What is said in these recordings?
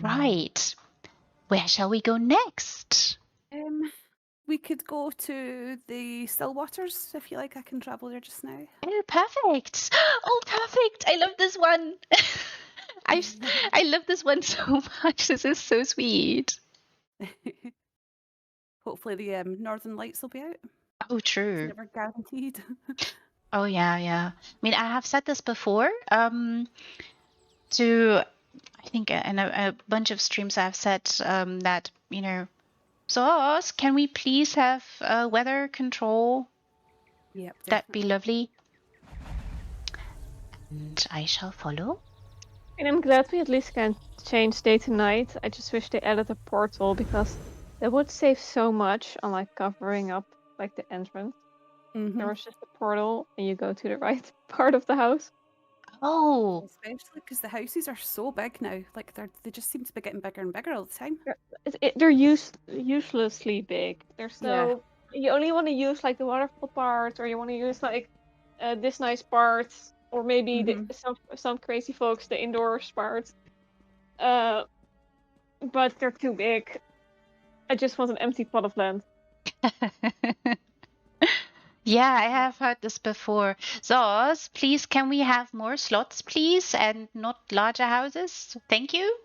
Right. Where shall we go next? We could go to the still waters if you like. I can travel there just now. Oh, perfect. Oh, perfect. I love this one. I I love this one so much. This is so sweet. Hopefully the Northern Lights will be out. Oh, It's true. never guaranteed. Oh, yeah, yeah. I mean, I have said this before. To I think in a bunch of streams I've said that, Zos, can we please have weather control? Yep, That'd be definitely. lovely. And I shall follow. And I'm glad we at least can change day to night. I just wish they added a portal because that would save so much on like covering up like the entrance. There hmm was just a portal and you go to the right part of the house. Oh, Especially because the houses are so big now. Like they just seem to be getting bigger and bigger all the time. They're uselessly big. They're Yeah. so you only want to use like the waterfall part, or you want to use like this nice part, or maybe hmm some crazy folks the indoors part. Uh, but they're too big. I just want an empty plot of land. yeah, I have heard this before. Zos, please, can we have more slots, please, and not larger houses? Thank you.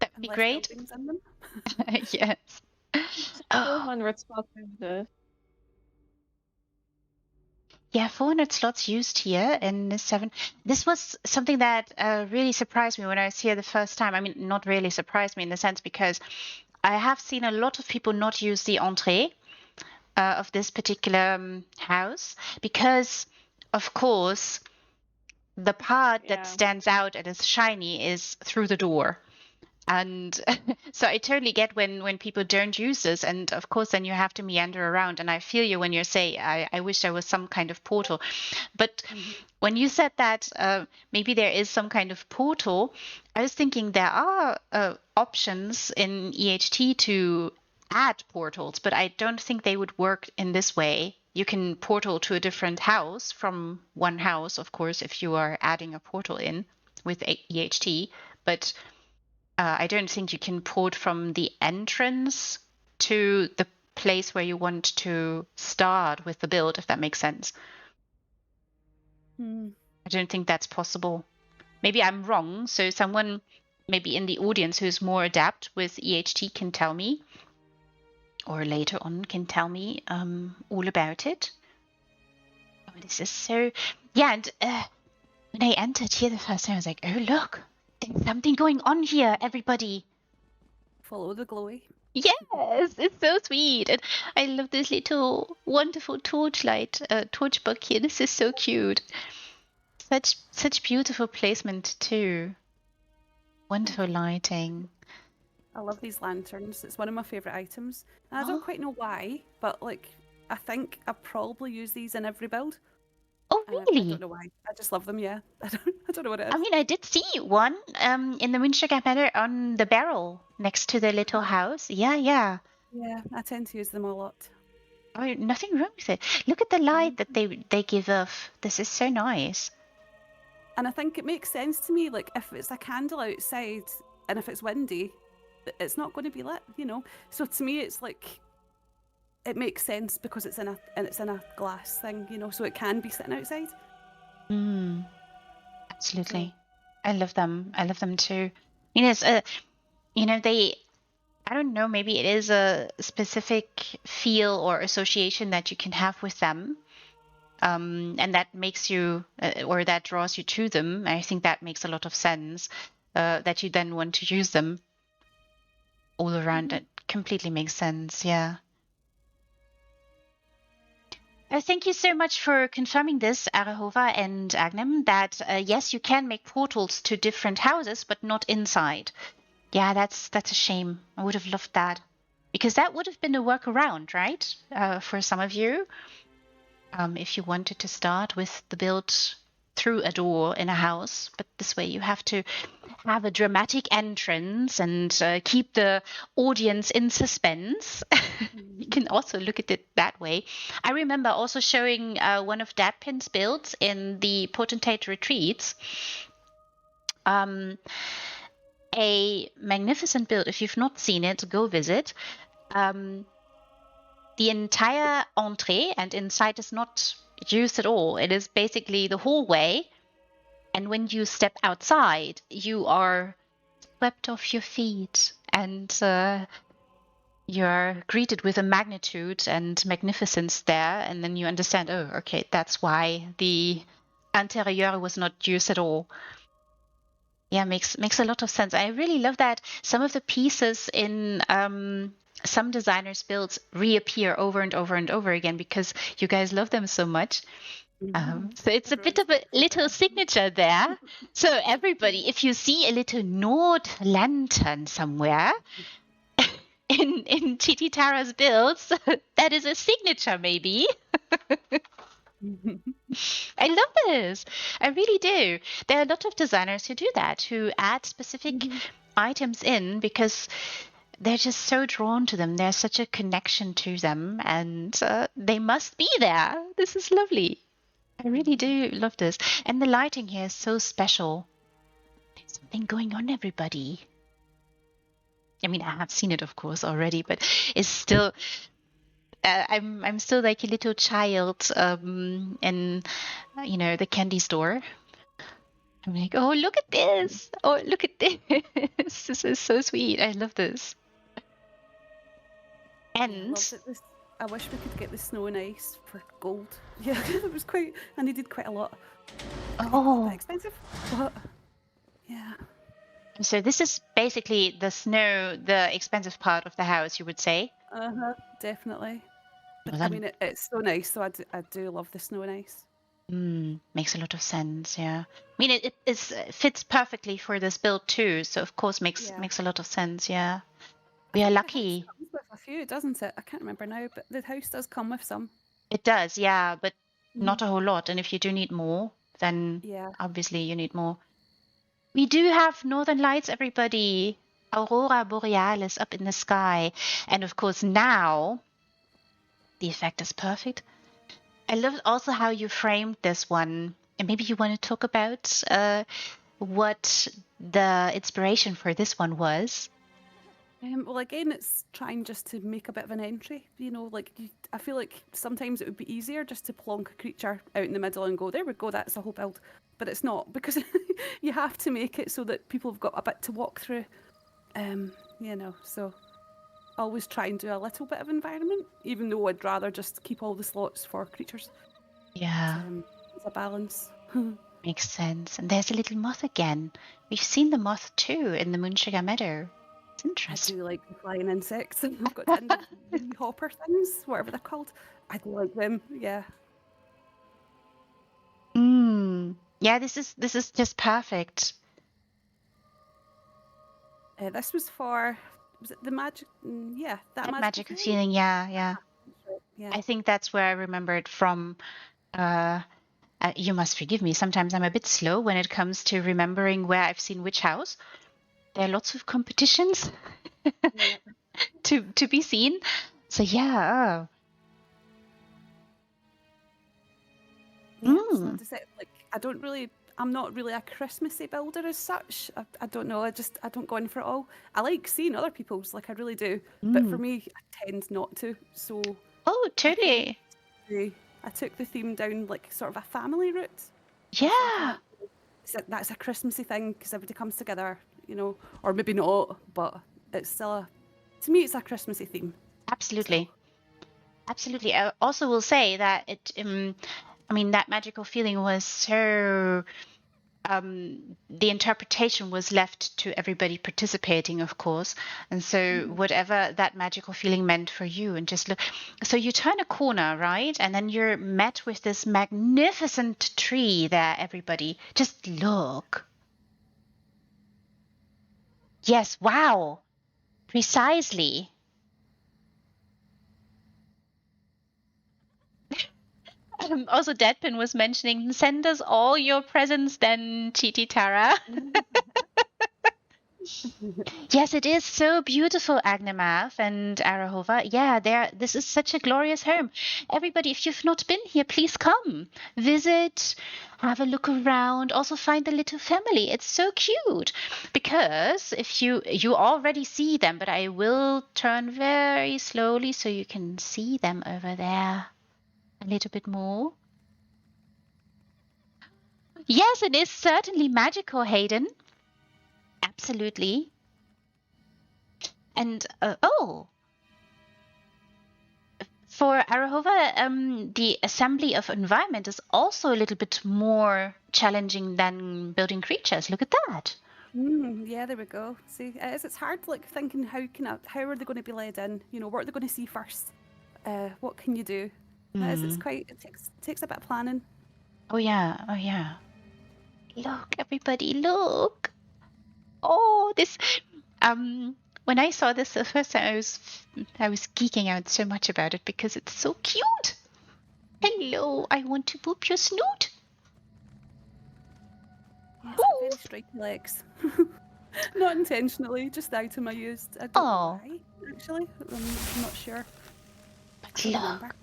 That'd And be less great. buildings in them. Yes. So Oh, 400 spots in the yeah, 400 slots used here in the seven. This was something that really surprised me when I was here the first time. I mean, not really surprised me in the sense because I have seen a lot of people not use the entree of this particular house because, of course, the part that yeah. stands out and is shiny is through the door. And so I totally get when people don't use this, and of course then you have to meander around. And I feel you when you say I wish there was some kind of portal. But hmm when you said that maybe there is some kind of portal, I was thinking there are options in EHT to add portals, but I don't think they would work in this way. You can portal to a different house from one house, of course, if you are adding a portal in with EHT, but I don't think you can port from the entrance to the place where you want to start with the build, if that makes sense. Mm. I don't think that's possible. Maybe I'm wrong, so someone maybe in the audience who's more adept with EHT can tell me, or later on can tell me all about it. Oh, this is so. Yeah, and when I entered here the first time, I was like, oh, look, there's something going on here, everybody. Follow the glowy. Yes, it's so sweet. And I love this little wonderful torchlight, torchbook here. This is so cute. Such beautiful placement too. Thank Wonderful you. lighting. I love these lanterns. It's one of my favourite items. And I don't Oh, quite know why, but like I think I probably use these in every build. oh And I don't really? know why. I just love them, yeah. I don't know what it I is. mean, I did see one in the Windsugar Manor on the barrel next to the little Uh-huh. house. Yeah, yeah. Yeah, I tend to use them a lot. Oh, nothing wrong with it. Look at the light Mhm. that they give off. This is so nice. And I think it makes sense to me, like if it's a candle outside and if it's windy, it's not going to be lit, you know. So to me, it's like it makes sense because it's in a glass thing, you know, so it can be sitting outside. Mm, So absolutely. I love them. I love them too. You know, it's they I don't know, maybe it is a specific feel or association that you can have with them. And that makes you, or that draws you to them. I think that makes a lot of sense, that you then want to use them all around. mhm. It completely makes sense. Yeah. Thank you so much for confirming this, Arahova and Agnem, that yes, you can make portals to different houses, but not inside. Yeah, that's a shame. I would have loved that. Because that would have been a workaround, right? For some of you, if you wanted to start with the build through a door in a house, but this way you have to have a dramatic entrance and keep the audience in suspense. You Mhm. can also look at it that way. I remember also showing one of Dadpin's builds in the Potentate Retreats. Um, a magnificent build. If you've not seen it, go visit. The entire entree and inside is not used at all. It is basically the hallway. And when you step outside, you are swept off your feet and you're greeted with a magnitude and magnificence there. And then you understand, oh, okay, that's why the interieur was not used at all. Yeah, makes a lot of sense. I really love that some of the pieces in some designers' builds reappear over and over and over again because you guys love them so much. So it's a bit of a little signature there. So everybody, if you see a little Nord lantern somewhere in Cheetytarah's builds, that is a signature maybe. I love this. I really do. There are a lot of designers who do that, who add specific items in because they're just so drawn to them. There's such a connection to them, and they must be there. This is lovely. I really do love this. And the lighting here is so special. There's something going on, everybody. I mean, I have seen it, of course, already, but it's still... I'm still like a little child in, the candy store. I'm like, oh, look at this. Oh, look at this. This is so sweet. I love this. And I wish we could get the snow and ice for gold. Yeah, it was I needed quite a lot. Oh, Quite expensive, but yeah. So this is basically the snow, the expensive part of the house, you would say? Definitely. Well, I mean, it's so nice, so I do love the snow and ice. Makes a lot of sense, yeah. I mean, it fits perfectly for this build too, so of course makes a lot of sense, yeah. We are lucky. It comes with a few, doesn't it? I can't remember now, but the house does come with some. It does, yeah, but not a whole lot. And if you do need more, then Yeah. obviously you need more. We do have northern lights, everybody. Aurora Borealis up in the sky. And of course now, the effect is perfect. I love also how you framed this one. And maybe you want to talk about what the inspiration for this one was. Well, again, it's trying just to make a bit of an entry. I feel like sometimes it would be easier just to plonk a creature out in the middle and go, there we go, that's a whole build. But it's not, because you have to make it so that people have got a bit to walk through. So always try and do a little bit of environment, even though I'd rather just keep all the slots for creatures. Yeah. It's a balance. Makes sense. And there's a little moth again. We've seen the moth too in the Moonsugar Meadow. It's interesting. I do like the flying insects. I've got the hopper things, whatever they're called. I do like them, yeah. Yeah, this is just perfect. This was it the magic? Yeah, that magical feeling. Yeah. I think that's where I remember it from. You must forgive me. Sometimes I'm a bit slow when it comes to remembering where I've seen which house. There are lots of competitions to be seen. So yeah. So to say, I'm not really a Christmassy builder as such. I don't know. I don't go in for it all. I like seeing other people's, I really do. But for me, I tend not to. So. Oh, totally. I took the theme down sort of a family route. Yeah. That's a Christmassy thing because everybody comes together, or maybe not, but it's still to me, it's a Christmassy theme. Absolutely. So. Absolutely. I also will say that that magical feeling was so... the interpretation was left to everybody participating, of course. And so whatever that magical feeling meant for you, and just look... So you turn a corner, right? And then you're met with this magnificent tree there, everybody. Just look. Yes, wow. Precisely. Also, Deadpin was mentioning, send us all your presents then, Cheetytarah. Yes, it is so beautiful, Agnemath and Arahova. Yeah, this is such a glorious home. Everybody, if you've not been here, please come. Visit, have a look around, also find the little family. It's so cute. Because if you already see them, but I will turn very slowly so you can see them over there a little bit more. Yes, it is certainly magical, Hayden. Absolutely. And for Arahova, the assembly of environment is also a little bit more challenging than building creatures. Look at that. Yeah, there we go. See, it's hard, like thinking how are they going to be led in? You know, what are they going to see first? What can you do? It takes a bit of planning. Oh yeah. Look, everybody, look. Oh, this. When I saw this the first time, I was geeking out so much about it because it's so cute. Hello, I want to boop your snoot. Yeah, it's got very striking legs. Not intentionally, just the item I used. I don't know why, actually. I'm not sure. But look,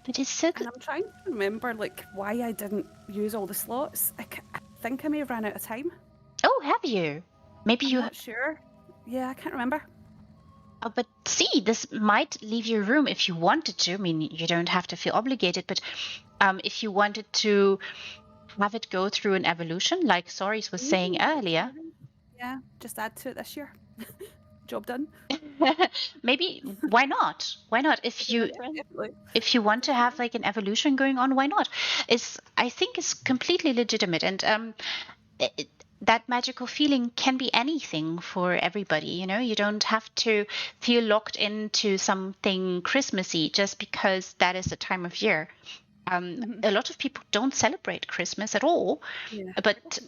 but it's so good. And I'm trying to remember, like, why I didn't use all the slots. I think I may have ran out of time. Oh, have you? Maybe I'm not sure. Yeah, I can't remember. Oh, but see, this might leave you room if you wanted to. I mean, you don't have to feel obligated, but if you wanted to have it go through an evolution, like Soris was saying earlier. Yeah, just add to it this year. Job done. Maybe, why not? Why not? If you want to have like an evolution going on, why not? I think it's completely legitimate, and that magical feeling can be anything for everybody. You know, you don't have to feel locked into something Christmassy just because that is the time of year. A lot of people don't celebrate Christmas at all, but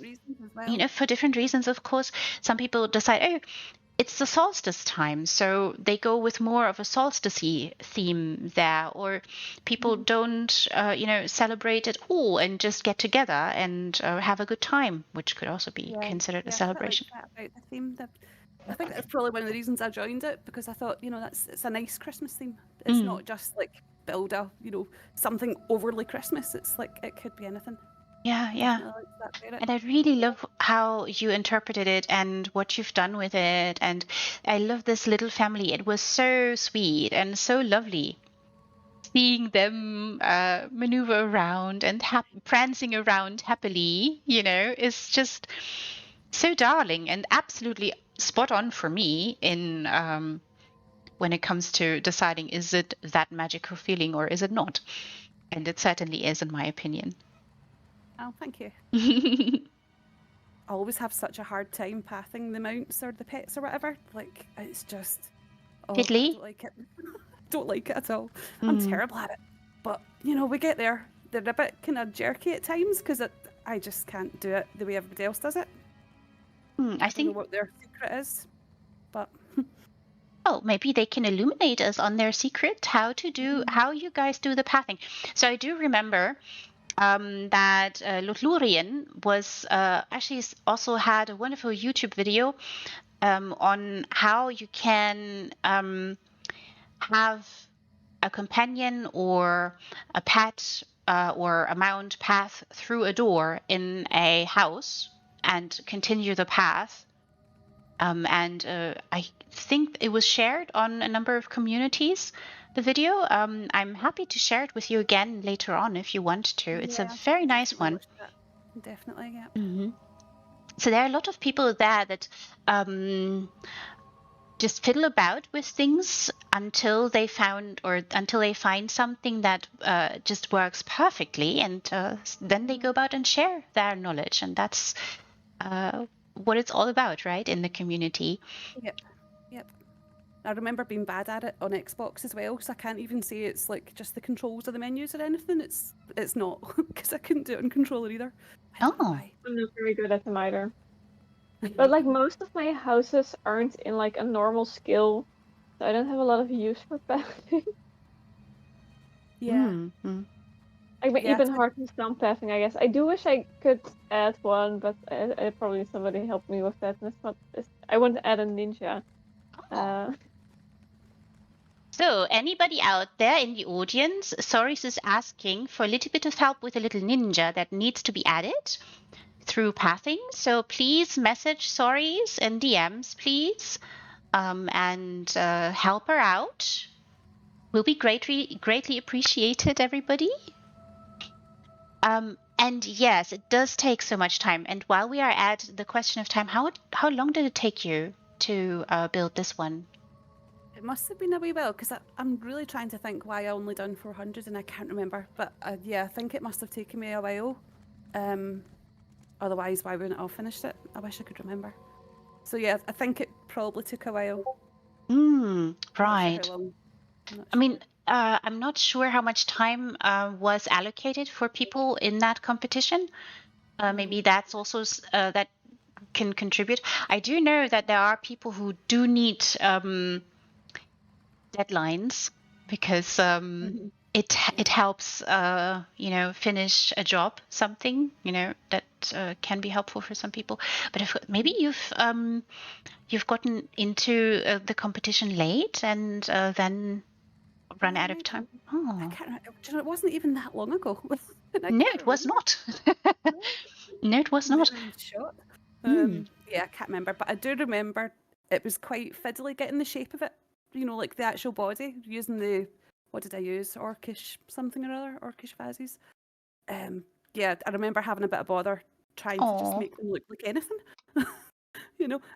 you know, for different reasons, of course. Some people decide, oh, it's the solstice time, so they go with more of a solstice theme there, or people don't, celebrate at all and just get together and have a good time, which could also be considered a celebration. I like that about the theme. I think that's probably one of the reasons I joined it, because I thought, you know, it's a nice Christmas theme. It's not just like build a, you know, something overly Christmas. It's like it could be anything. Yeah. And I really love how you interpreted it and what you've done with it. And I love this little family. It was so sweet and so lovely. Seeing them maneuver around and prancing around happily, you know, is just so darling and absolutely spot on for me in when it comes to deciding, is it that magical feeling or is it not? And it certainly is, in my opinion. Oh, thank you. I always have such a hard time pathing the mounts or the pets or whatever. Like, it's just... I don't like it. Don't like it at all. I'm terrible at it. But, you know, we get there. They're a bit kind of jerky at times because I just can't do it the way everybody else does it. I think... don't know what their secret is, but... Oh, maybe they can illuminate us on their secret, how you guys do the pathing. So I do remember that Lothlorien was actually also had a wonderful YouTube video on how you can have a companion or a pet or a mount path through a door in a house and continue the path. And I think it was shared on a number of communities, the video. I'm happy to share it with you again later on if you want to. It's a very nice one. Definitely, yeah. So there are a lot of people there that just fiddle about with things until they find something that just works perfectly, and then they go about and share their knowledge, and that's what it's all about, right, in the community. Yep. I remember being bad at it on Xbox as well, because I can't even say it's like just the controls of the menus or anything. It's not, because I couldn't do it on controller either. I'm not very good at them either. But like most of my houses aren't in like a normal skill, so I don't have a lot of use for pathing. Yeah. Like my Yeah, even to- heart and stomp pathing, I guess. I do wish I could add one, but probably somebody help me with that. And it's not. I want to add a ninja. Oh. So, anybody out there in the audience, Soris is asking for a little bit of help with a little ninja that needs to be added through pathing. So, please message Soris in DMs, please, and help her out. Will be greatly appreciated, everybody. And yes, it does take so much time. And while we are at the question of time, how long did it take you to build this one? it must have been a wee while because I'm really trying to think why I only done 400 and I can't remember. But yeah, I think it must have taken me a while. Otherwise, why wouldn't I have finished it? I wish I could remember. So yeah, I think it probably took a while. Right. Not sure how long. I mean, I'm not sure how much time was allocated for people in that competition. Maybe that's also that can contribute. I do know that there are people who do need deadlines because it helps finish a job, something that can be helpful for some people. But if maybe you've gotten into the competition late and then run out of time. I can't remember. Do you know, it wasn't even that long ago. No, it was not. No, it was not. Shot. Yeah, I can't remember, but I do remember it was quite fiddly getting the shape of it. Like the actual body, using what did I use? Orcish something or other, Orcish vases. Yeah, I remember having a bit of bother trying to just make them look like anything.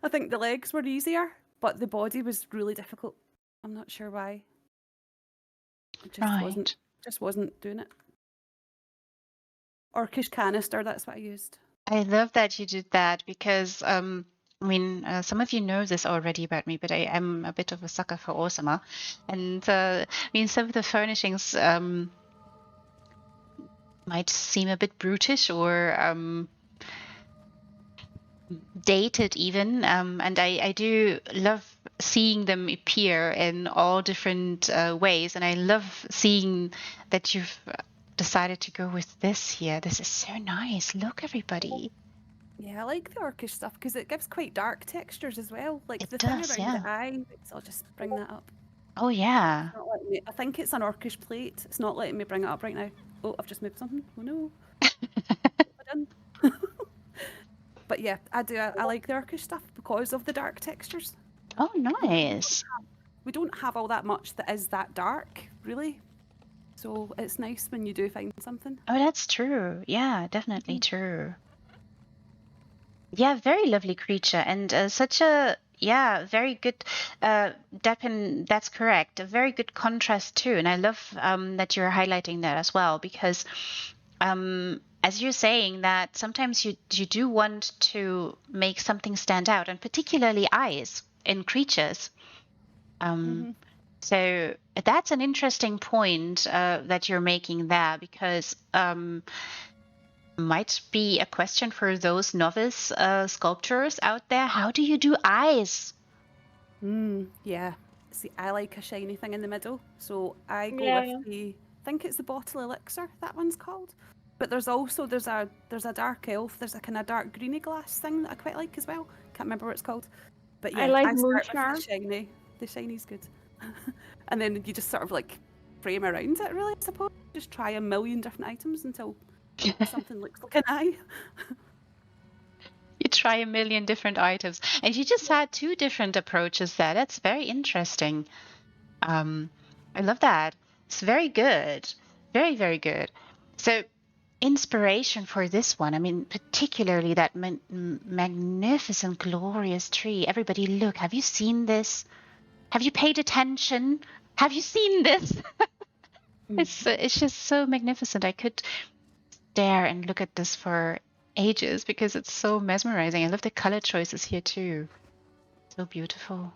I think the legs were easier, but the body was really difficult. I'm not sure why. It just wasn't doing it. Orcish canister, that's what I used. I love that you did that because some of you know this already about me, but I am a bit of a sucker for Osama. And some of the furnishings might seem a bit brutish or dated even. And I do love seeing them appear in all different ways. And I love seeing that you've decided to go with this here. This is so nice. Look, everybody. Yeah, I like the Orcish stuff because it gives quite dark textures as well. Like it the does, thing around the eye. So I'll just bring that up. Oh yeah. I think it's an Orcish plate. It's not letting me bring it up right now. Oh, I've just moved something. Oh no. But yeah, I do. I like the Orcish stuff because of the dark textures. Oh, nice. We don't have all that much that is that dark, really. So it's nice when you do find something. Oh, that's true. Yeah, definitely true. Yeah, very lovely creature and such a very good. That's correct. A very good contrast too, and I love that you're highlighting that as well because as you're saying that sometimes you do want to make something stand out, and particularly eyes in creatures. So that's an interesting point that you're making there because might be a question for those novice sculptors out there. How do you do eyes? Yeah. See, I like a shiny thing in the middle, so I go with I think it's the bottle elixir. That one's called. But there's a dark elf. There's a kind of dark greeny glass thing that I quite like as well. Can't remember what it's called. But yeah, I like start with Moonshine. the shiny. The shiny's good. And then you just sort of like frame around it, really, I suppose. Just try a million different items until something looks like an eye. You try a million different items, and you just had 2 different approaches there. That's very interesting. I love that. It's very good. Very, very good. So inspiration for this one, I mean, particularly that magnificent, glorious tree. Everybody look, have you seen this? Have you paid attention? Have you seen this? It's just so magnificent. I could stare and look at this for ages because it's so mesmerizing. I love the color choices here too. So beautiful.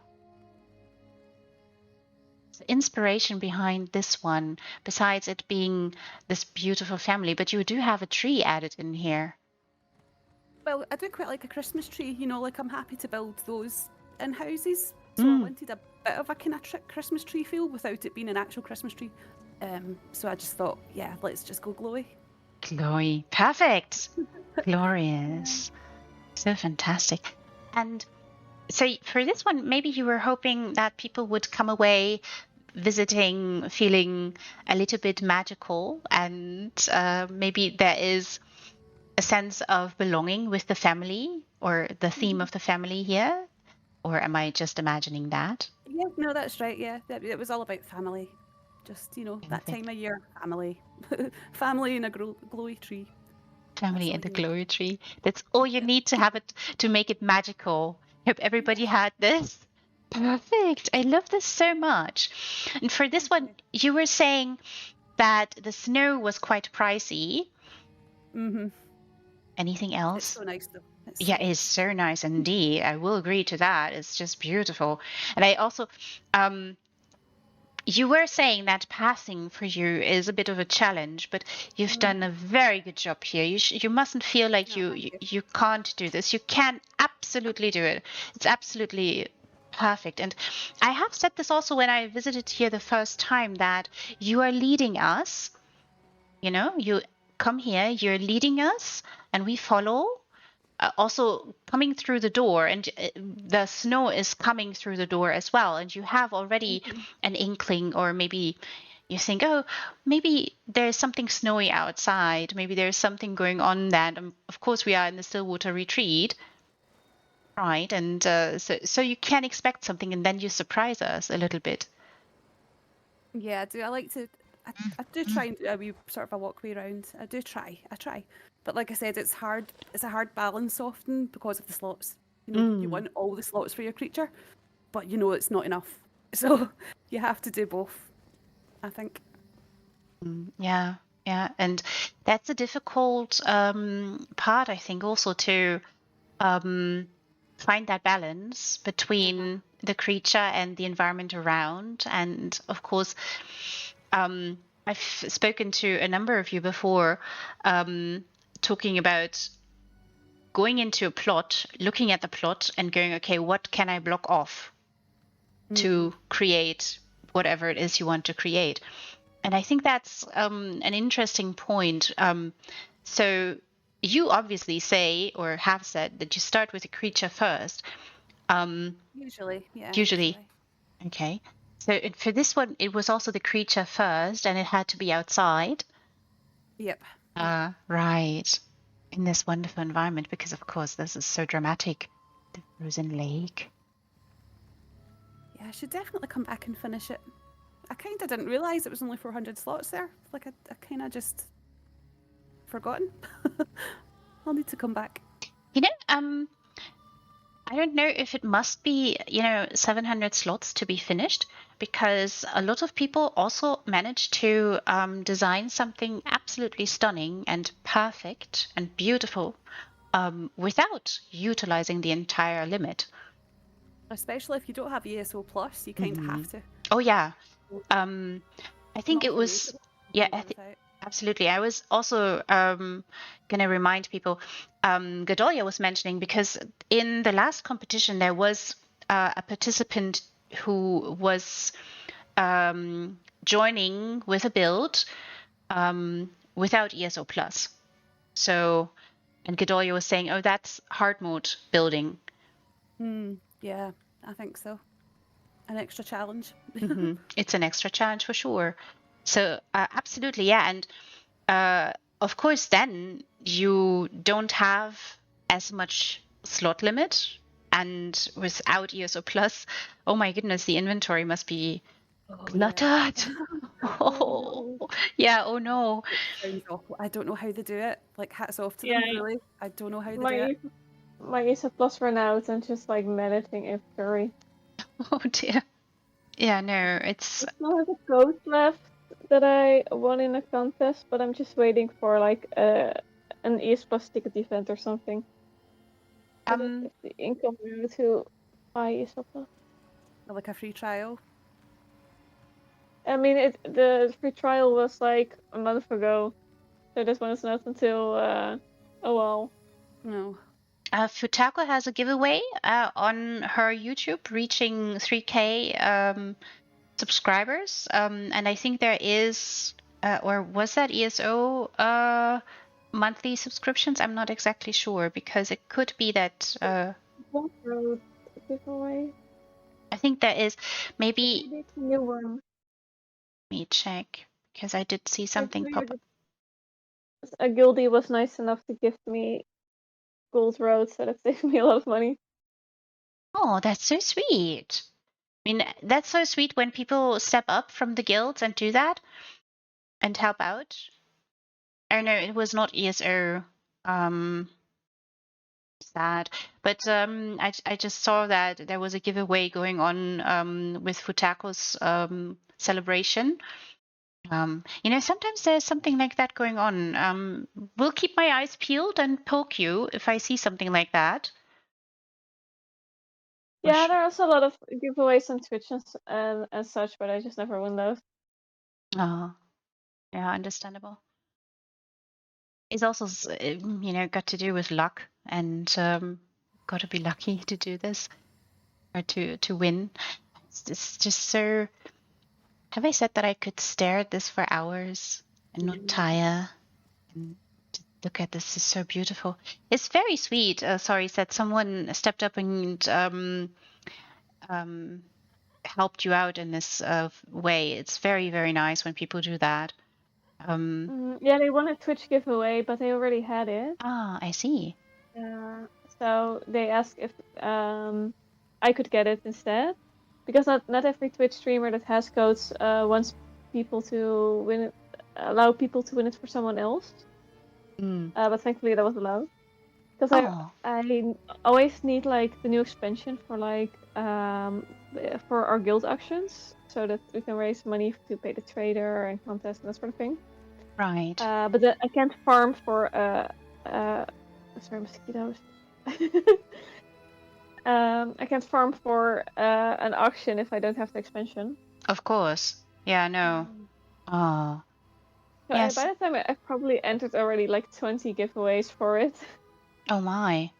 So inspiration behind this one, besides it being this beautiful family, but you do have a tree added in here. Well, I do quite like a Christmas tree, like I'm happy to build those in houses. So I wanted a bit of a kind of Christmas tree feel without it being an actual Christmas tree. So I just thought, yeah, let's just go glowy. Glowy. Perfect. Glorious. So fantastic. And so for this one, maybe you were hoping that people would come away visiting feeling a little bit magical, and maybe there is a sense of belonging with the family or the theme of the family here. Or am I just imagining that? Yeah, no, that's right. Yeah, it was all about family. Just, that Perfect. time of year, family. Family in a glowy tree. That's Family all and the you need. glory tree. That's all you need to have it to make it magical. Hope everybody Yeah. had this. Perfect. I love this so much. And for this Thank one, you. you were saying that the snow was quite pricey. Mm-hmm. Anything It's else? so nice though. It's Yeah, so it's nice. so nice indeed. I will agree to that. It's just beautiful. And I also, um, you were saying that passing for you is a bit of a challenge, but you've done a very good job here. You mustn't feel like No, thank you. you can't do this. You can absolutely do it. It's absolutely perfect. And I have said this also when I visited here the first time, that you are leading us. You come here, you're leading us, and we follow. Also coming through the door, and the snow is coming through the door as well, and you have already Mhm. an inkling, or maybe you think, oh, maybe there's something snowy outside, maybe there's something going on. That of course we are in the Stillwater retreat, right? And so you can expect something, and then you surprise us a little bit. Yeah, I do. I like to. I do try and do a wee sort of a walkway around. I do try. I try. But like I said, it's hard. It's a hard balance often because of the slots. You want all the slots for your creature, but it's not enough. So you have to do both, I think. Yeah, yeah, and that's a difficult part, I think, also to find that balance between the creature and the environment around. And of course, I've spoken to a number of you before, talking about going into a plot, looking at the plot, and going, okay, what can I block off to create whatever it is you want to create? And I think that's an interesting point. So you obviously say, or have said, that you start with a creature first. Usually, yeah, Usually. usually. Okay. So for this one, it was also the creature first, and it had to be outside. Yep. Yep. Right. In this wonderful environment, because of course this is so dramatic. The frozen lake. Yeah, I should definitely come back and finish it. I kind of didn't realise it was only 400 slots there. Like, I kind of just forgotten. I'll need to come back. I don't know if it must be, 700 slots to be finished, because a lot of people also manage to design something absolutely stunning and perfect and beautiful without utilizing the entire limit. Especially if you don't have ESO Plus, you kind of have to. Oh, yeah. It's I think not it was, creatable. You yeah, can't do without. absolutely. I was also going to remind people, Godolia was mentioning, because in the last competition, there was a participant who was joining with a build without ESO Plus. So, and Godolia was saying, oh, that's hard mode building. Yeah, I think so. An extra challenge. It's an extra challenge for sure. So, absolutely, yeah. And of course, then you don't have as much slot limit, and without ESO Plus, oh my goodness, the inventory must be Yeah. cluttered. Oh Oh, no. yeah, oh no. It sounds awful. I don't know how they do it. Like, hats off to Yeah, them, really. I don't know how they do my it. my ESO Plus ran out and just like managing inventory. Oh dear. Yeah, no, I it's still have a code left that I won in a contest, but I'm just waiting for like an ES Plus ticket event or something. So that if the income were to buy ESO Plus. Like a free trial. I mean, the free trial was like a month ago, so this one is not until oh well. No. Futako has a giveaway on her YouTube, reaching 3K subscribers, and I think there is, or was that ESO monthly subscriptions? I'm not exactly sure, because it could be that. What road giveaway? I think there is. Maybe Maybe it's a new one. let me check, because I did see something pop up. A guildie was nice enough to gift me Gold Road, so that saved me a lot of money. Oh, that's so sweet. I mean, that's so sweet when people step up from the guilds and do that and help out. Oh no, it was not ESO. Sad, but I just saw that there was a giveaway going on with Futako's celebration. Sometimes there's something like that going on. We'll keep my eyes peeled and poke you if I see something like that. Yeah, there are also a lot of giveaways on Twitch and such, but I just never win those. Oh, yeah, understandable. It's also, got to do with luck, and got to be lucky to do this or to win. It's just so. Have I said that I could stare at this for hours and not tire? And just look at this; it's so beautiful. It's very sweet. Sorry, said someone stepped up and helped you out in this way. It's very, very nice when people do that. Yeah, they won a Twitch giveaway, but they already had it. I see. So they asked if I could get it instead, because not every Twitch streamer that has codes wants people to win it, allow people to win it for someone else. But thankfully that was allowed. Because I always need like the new expansion for like for our guild auctions, so that we can raise money to pay the trader and contest and that sort of thing. Right. But I can't farm for sorry, mosquitoes. I can't farm for an auction if I don't have the expansion. Of course. Yeah, no. Oh. So Yes. by the time I've probably entered already like 20 giveaways for it. Oh my.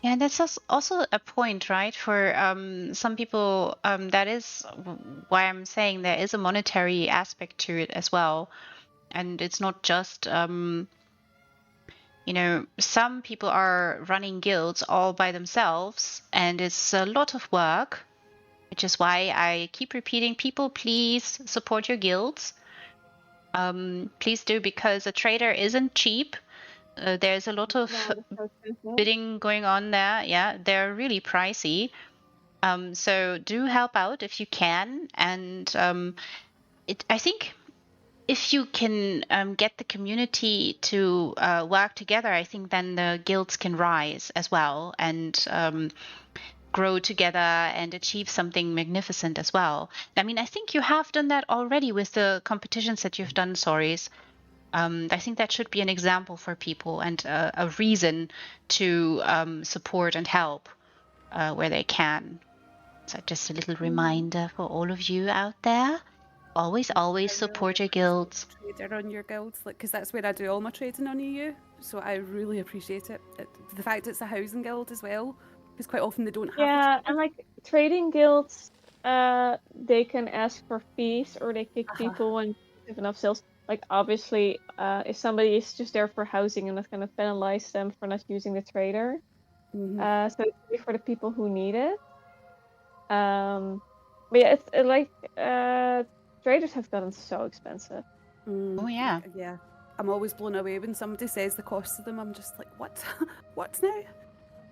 Yeah, that's also a point, right? For some people, that is why I'm saying there is a monetary aspect to it as well. And it's not just, some people are running guilds all by themselves, and it's a lot of work, which is why I keep repeating, people, please support your guilds. Please do, because a trader isn't cheap. There's a lot of bidding going on there. Yeah, they're really pricey. So do help out if you can. And I think if you can get the community to work together, I think then the guilds can rise as well and grow together and achieve something magnificent as well. I mean, I think you have done that already with the competitions that you've done, Sorries. I think that should be an example for people and a reason to support and help where they can. So just a little reminder for all of you out there. Always support your guilds. Trader on your guilds, because that's where I do all my trading on EU. So I really appreciate it. The fact it's a housing guild as well, because quite often they don't have. Yeah, and like trading guilds, they can ask for fees or they kick people when they have enough sales. Like obviously, if somebody is just there for housing, I'm not gonna penalize them for not using the trader. So it's really for the people who need it. But yeah, it's like traders have gotten so expensive. Oh yeah. Yeah. I'm always blown away when somebody says the cost of them. I'm just like, what? What now?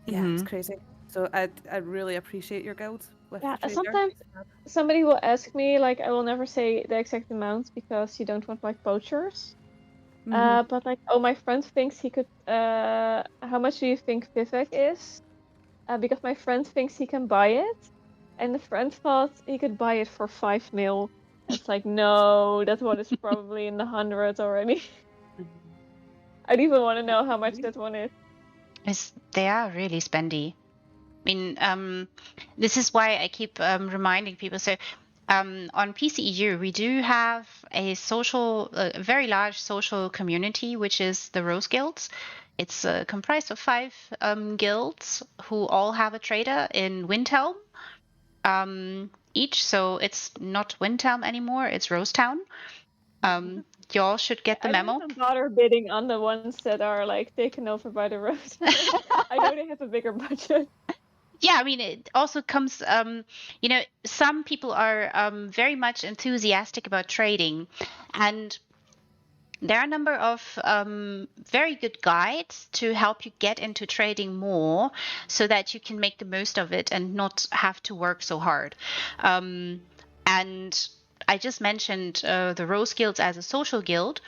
Yeah, it's crazy. So I really appreciate your guild. Yeah, sometimes somebody will ask me, like, I will never say the exact amount because you don't want like poachers. But like, oh, my friend thinks he could. How much do you think Vivek is? Because my friend thinks he can buy it, and the friend thought he could buy it for 5 mil. It's like, no, that one is probably in the hundreds already. I don't even want to know how much that one is. They are really spendy. I mean, this is why I keep reminding people. So on PCEU, we do have a very large social community, which is the Rose Guilds. It's comprised of 5 guilds who all have a trader in Windhelm. each, so it's not Windhelm anymore, it's Rosetown. Y'all should get the I memo. don't even bother bidding on the ones that are like taken over by the road. I know they have a bigger budget. Yeah, I mean, it also comes, some people are very much enthusiastic about trading, and there are a number of very good guides to help you get into trading more so that you can make the most of it and not have to work so hard. And I just mentioned the Rose Guilds as a social guild.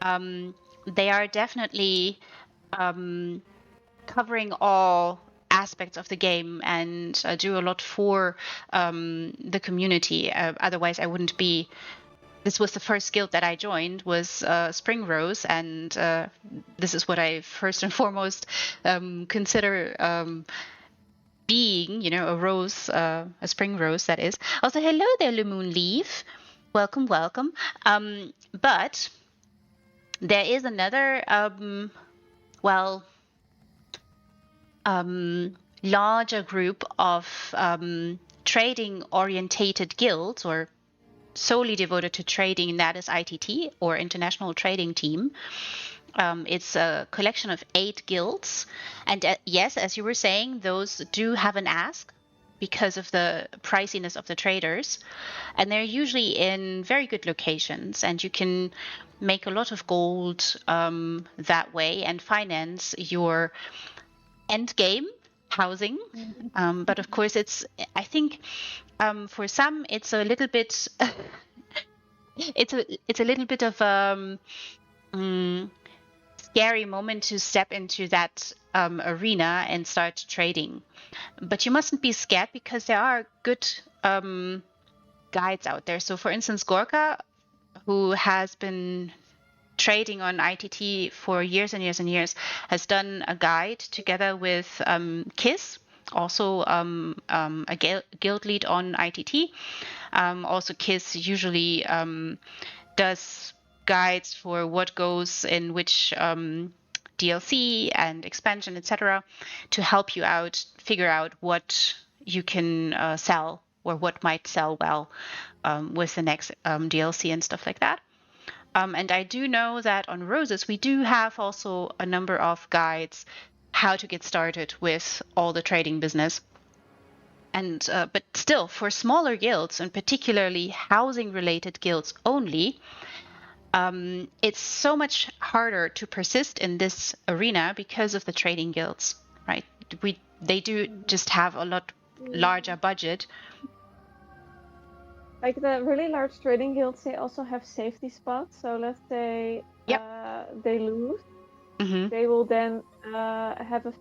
They are definitely covering all aspects of the game and do a lot for the community. Otherwise, I wouldn't be. This was the first guild that I joined, was Spring Rose, and this is what I first and foremost consider being, a rose, a spring rose, that is. Also, hello there, Lumoon Leaf. Welcome, welcome. But there is another, larger group of trading-orientated guilds, or solely devoted to trading, and that is ITT, or International Trading Team. It's a collection of 8 guilds, and yes, as you were saying, those do have an ask because of the priciness of the traders, and they're usually in very good locations, and you can make a lot of gold that way and finance your end game housing. But of course, I think for some it's a little bit it's a little bit of scary moment to step into that arena and start trading. But you mustn't be scared, because there are good guides out there. So for instance, Gorka, who has been trading on ITT for years and years and years, has done a guide together with Kiss, also a guild lead on ITT. Also, Kiss usually does guides for what goes in which DLC and expansion, etc., to help you out, figure out what you can sell or what might sell well with the next DLC and stuff like that. And I do know that on Roses, we do have also a number of guides how to get started with all the trading business. And but still, for smaller guilds, and particularly housing-related guilds only, it's so much harder to persist in this arena because of the trading guilds, right? They do just have a lot larger budget. Like the really large trading guilds, they also have safety spots. So let's say they lose, they will then have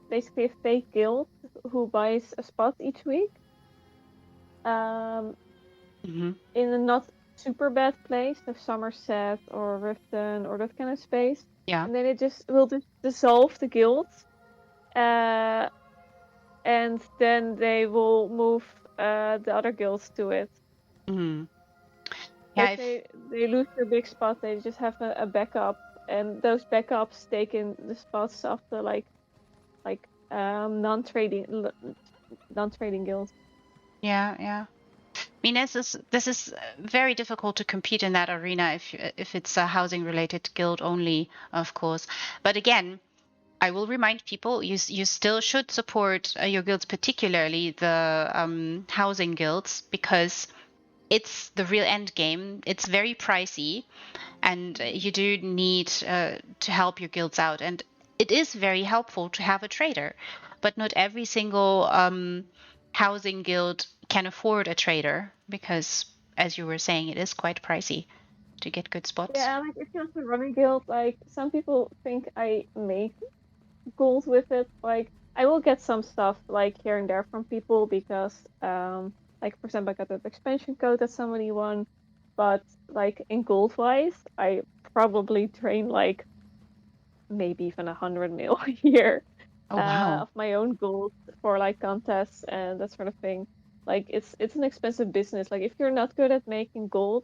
basically a fake guild who buys a spot each week. In a not super bad place, so Somerset or Riften or that kind of space. Yeah. And then it just will dissolve the guild. And then they will move the other guilds to it. Yeah, they lose their big spot, they just have a backup, and those backups take in the spots of the like non-trading guilds. Yeah. I mean, this is very difficult to compete in that arena if it's a housing related guild only, of course. But again, I will remind people, you still should support your guilds, particularly the housing guilds, because it's the real end game. It's very pricey, and you do need to help your guilds out. And it is very helpful to have a trader, but not every single housing guild can afford a trader, because, as you were saying, it is quite pricey to get good spots. Yeah, like if you have to run a guild, like some people think I make gold with it. Like I will get some stuff like here and there from people because like for example I got that expansion code that somebody won, but like in gold wise I probably drain like maybe even 100 mil a year of my own gold for like contests and that sort of thing. Like it's an expensive business. Like if you're not good at making gold,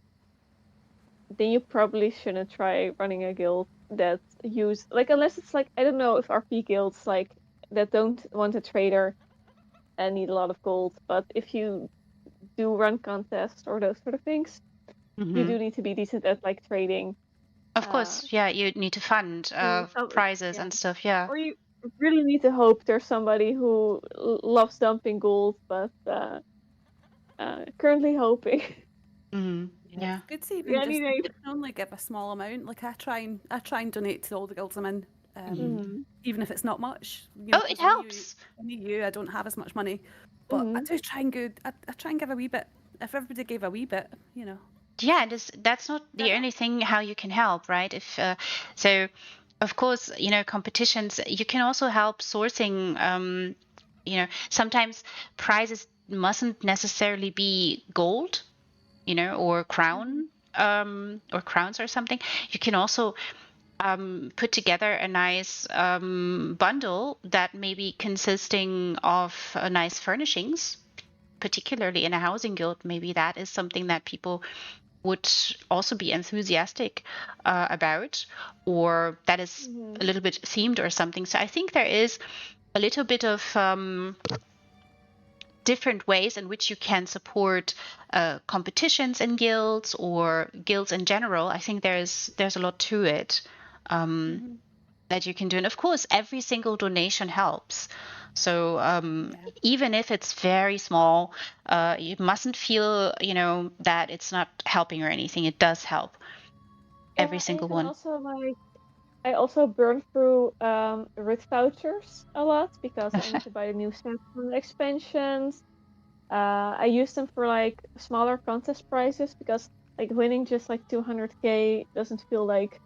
then you probably shouldn't try running a guild that use like, unless it's like, I don't know if RP guilds like that don't want a trader and need a lot of gold, but if you do run contests or those sort of things, you do need to be decent at like trading. Of course, yeah, you need to fund prizes and stuff, yeah. Or you really need to hope there's somebody who loves dumping gold, but currently hoping. Yeah. It's good to even Yeah, just anyway. only give a small amount. Like I try and donate to all the guilds I'm in, even if it's not much. You know, Oh, it 'cause helps. in the EU, I don't have as much money, but I do try and I try and give a wee bit. If everybody gave a wee bit, you know. Yeah, and that's not the only thing how you can help, right? If so, of course, you know, competitions. You can also help sourcing. You know, sometimes prizes mustn't necessarily be gold, you know, or crown, or crowns or something. You can also put together a nice bundle that may be consisting of nice furnishings, particularly in a housing guild. Maybe that is something that people would also be enthusiastic about, or that is a little bit themed or something. So I think there is a little bit of different ways in which you can support competitions in guilds or guilds in general. I think there's a lot to it that you can do, and of course, every single donation helps. So even if it's very small, you mustn't feel, you know, that it's not helping or anything. It does help. Every single one. Also, like, I also burn through writ vouchers a lot because I need to buy the new sets from the expansions. I use them for like smaller contest prizes because like winning just like 200k doesn't feel like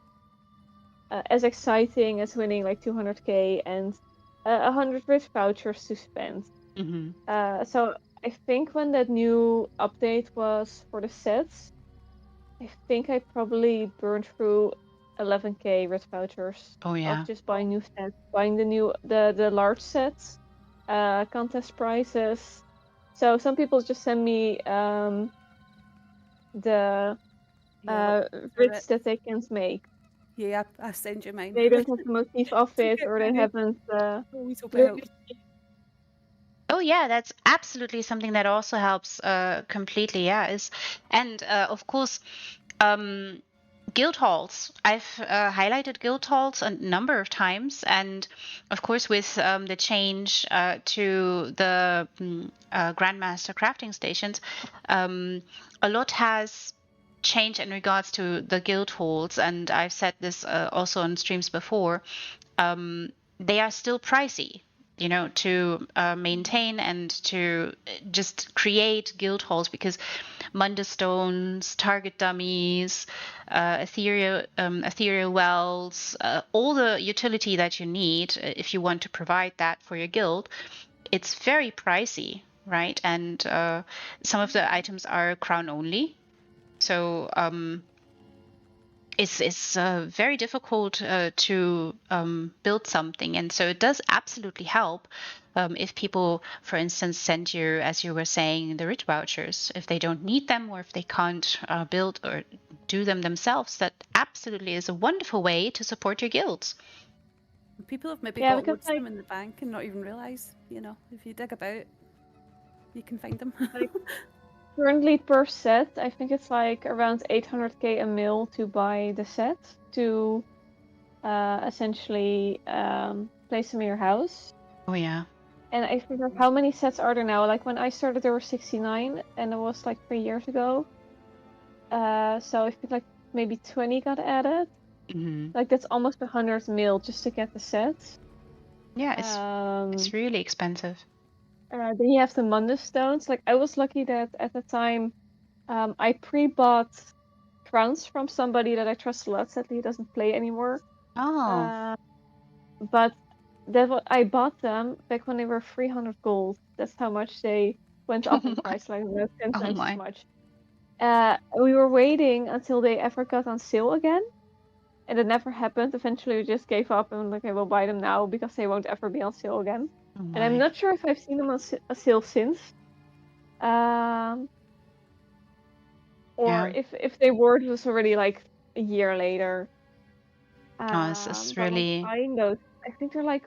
as exciting as winning like 200k and 100 writ vouchers to spend. So I think when that new update was for the sets, I think I probably burned through 11k writ vouchers Oh yeah. of just buying new sets, buying the large sets, contest prizes. So some people just send me the writs that they can't make. Yeah, I send you mine. They don't have the motif of To it, get or they ready. haven't. Always hope it learned helps. Oh yeah, that's absolutely something that also helps completely. Yeah, is and of course, guild halls. I've highlighted guild halls a number of times, and of course, with the change to the Grandmaster crafting stations, a lot has changed in regards to the guild halls. And I've said this also on streams before. They are still pricey, you know, to maintain and to just create guild halls, because Munda stones, target dummies, ethereal wells, all the utility that you need if you want to provide that for your guild, it's very pricey, right? And some of the items are crown only, so it's very difficult to build something. And so it does absolutely help if people, for instance, send you, as you were saying, the writ vouchers, if they don't need them or if they can't build or do them themselves. That absolutely is a wonderful way to support your guilds. People have maybe Yeah, got because, loads of them in the bank and not even realise, you know, if you dig about, you can find them. like, currently per set, I think it's like around 800k a mil to buy the set to essentially place them in your house. Oh yeah. And I figured how many sets are there now? Like when I started, there were 69, and it was like 3 years ago. So I think like maybe 20 got added. Like that's almost 100 mil just to get the sets. Yeah, it's really expensive. Then you have the Munda stones. Like I was lucky that at the time, I pre-bought crowns from somebody that I trust a lot. Sadly, he doesn't play anymore. Oh. But I bought them back when they were 300 gold. That's how much they went up in price, like 10 Oh times as my. much. We were waiting until they ever got on sale again, and it never happened. Eventually, we just gave up and like, okay, we'll buy them now because they won't ever be on sale again. Oh And I'm my. not sure if I've seen them on sale since. Or Yeah. if they were, it was already like a year later. Oh, this is But like really, buying those, I think they're like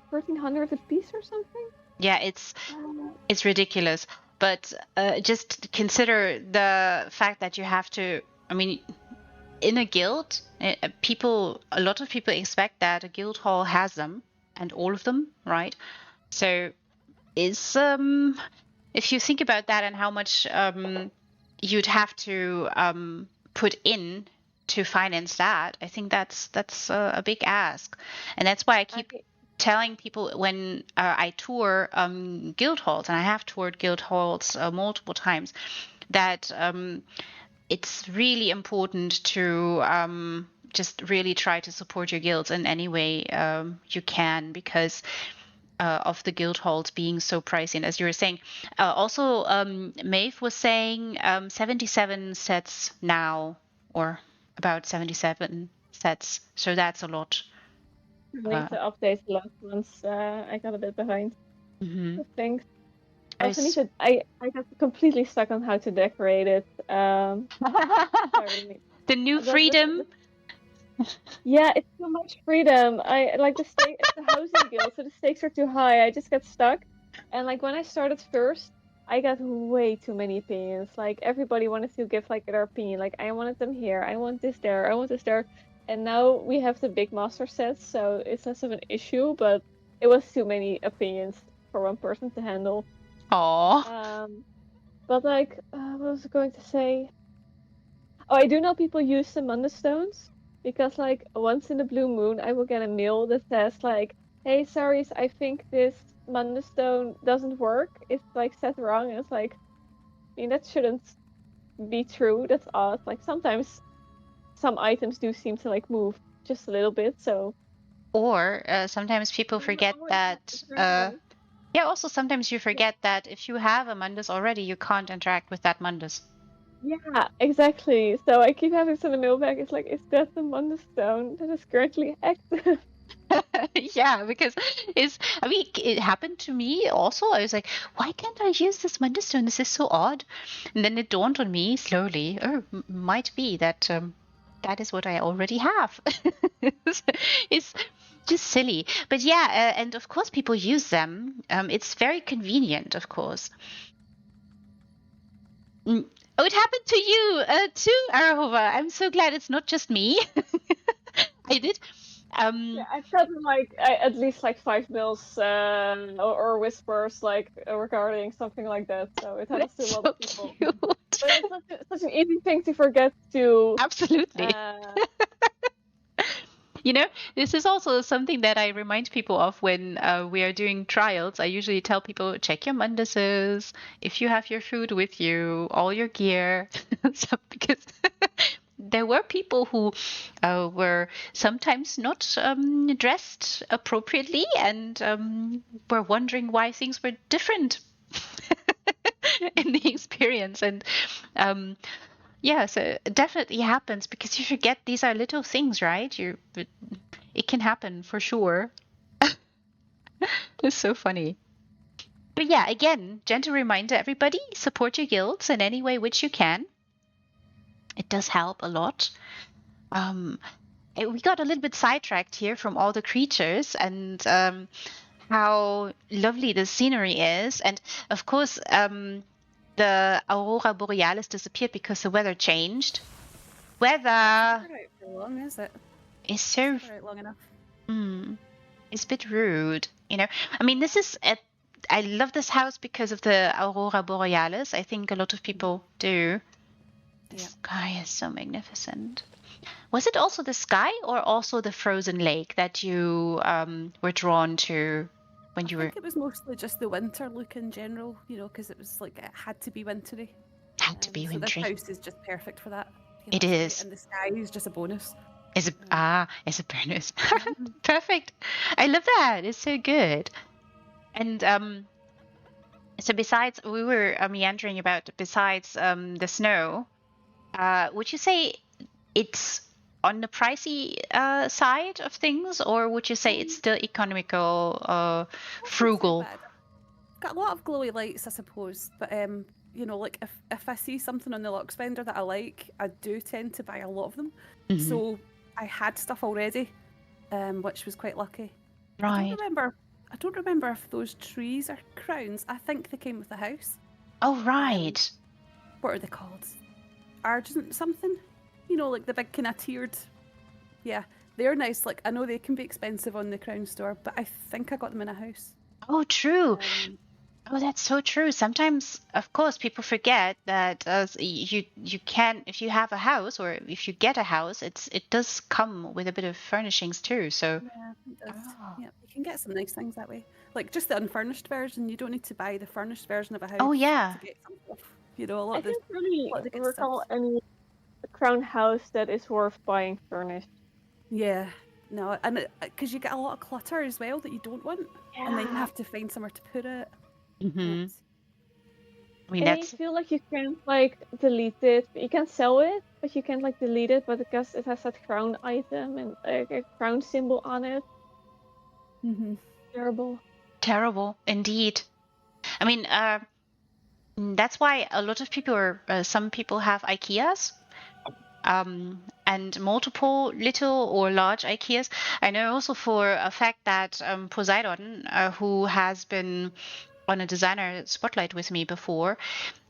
1,300 a piece or something. yeah, it's ridiculous. But just consider the fact that you have to, I mean, in a guild, a lot of people expect that a guild hall has them, and all of them, right? So is if you think about that and how much you'd have to put in to finance that, I think that's a big ask, and that's why I keep telling people when I tour guild halls, and I have toured guild halls multiple times, that it's really important to just really try to support your guilds in any way you can, because of the guild halls being so pricey. And as you were saying, also Maeve was saying 77 sets now, or about 77 sets. So that's a lot. I need to update the last ones. I got a bit behind. Mm-hmm. Thanks. I got completely stuck on how to decorate it. The new freedom. Yeah, it's too much freedom. I like the stake. It's a housing guild, so the stakes are too high. I just got stuck, and like when I started first, I got way too many opinions. Like everybody wanted to give like their opinion. Like I wanted them here. I want this there. I want this there. And now we have the big master sets, so it's less of an issue. But it was too many opinions for one person to handle. Aww. But like, what was I going to say? Oh, I do know people use the Munda stones. Because like once in a blue moon, I will get a mail that says like, "Hey, sorry, I think this Munda stone doesn't work. It's like set wrong." And it's like, I mean, that shouldn't be true. That's odd. Like sometimes some items do seem to like move just a little bit. So. Or sometimes people forget that. Yeah. Also, sometimes you forget that if you have a Mundus already, you can't interact with that Mundus. Yeah, exactly. So I keep having some mailbag. It's like, is that the Munda stone that is currently active? Yeah, because it happened to me also. I was like, why can't I use this Munda stone? This is so odd. And then it dawned on me slowly, might be that that is what I already have. It's just silly. But yeah, and of course people use them. It's very convenient, of course. Oh, it happened to you too, Arahova. I'm so glad it's not just me. I did. Yeah, I've gotten like at least like 5 mils or whispers like regarding something like that. So it happens to a lot of people. Cute. But it's such an easy thing to forget to. Absolutely. You know, this is also something that I remind people of when we are doing trials. I usually tell people, check your munduses, if you have your food with you, all your gear. Because there were people who were sometimes not dressed appropriately and were wondering why things were different in the experience. And yeah, so it definitely happens because you forget these are little things, right? It can happen for sure. It's so funny. But yeah, again, gentle reminder, everybody, support your guilds in any way which you can. It does help a lot. We got a little bit sidetracked here from all the creatures and how lovely the scenery is. And of course, the Aurora Borealis disappeared because the weather changed. Weather long, is it? Is so long enough. It's a bit rude, you know. I mean, I love this house because of the Aurora Borealis. I think a lot of people do. The sky is so magnificent. Was it also the sky or also the frozen lake that you were drawn to when you were? I think it was mostly just the winter look in general, you know, because it was like it had to be wintry. Had to be wintry. So this house is just perfect for that. It is. And the sky is just a bonus. It's a bonus. Perfect. I love that. It's so good. And so besides, we were meandering about besides the snow. Would you say it's on the pricey side of things, or would you say it's still economical, frugal? Got a lot of glowy lights, I suppose, but you know, like if I see something on the Lux vendor that I like, I do tend to buy a lot of them. Mm-hmm. So I had stuff already, which was quite lucky. Right. I don't remember if those trees are crowns. I think they came with the house. Oh, right. What are they called? Argent something? You know, like the big kind of tiered. Yeah, they're nice. Like, I know they can be expensive on the Crown store, but I think I got them in a house. Oh, true. Um, Oh, that's so true. Sometimes, of course, people forget that you can, if you have a house or if you get a house, it does come with a bit of furnishings too. So, yeah, it does. oh, Yeah, you can get some nice things that way. Like just the unfurnished version. You don't need to buy the furnished version of a house oh yeah. to get some stuff. You know, I can't really a lot of the good recall stuff. any crown house that is worth buying furnished. Yeah, no, and because you get a lot of clutter as well that you don't want, and then you Yeah. have to find somewhere to put it. Hmm. It's- I mean, And I that's feel like you can't like delete it. You can sell it, but you can't like delete it. But because it has that crown item and like a crown symbol on it, terrible. terrible indeed. I mean, that's why a lot of people or some people have IKEAs. And multiple little or large IKEAs. I know also for a fact that Poseidon, who has been on a designer spotlight with me before,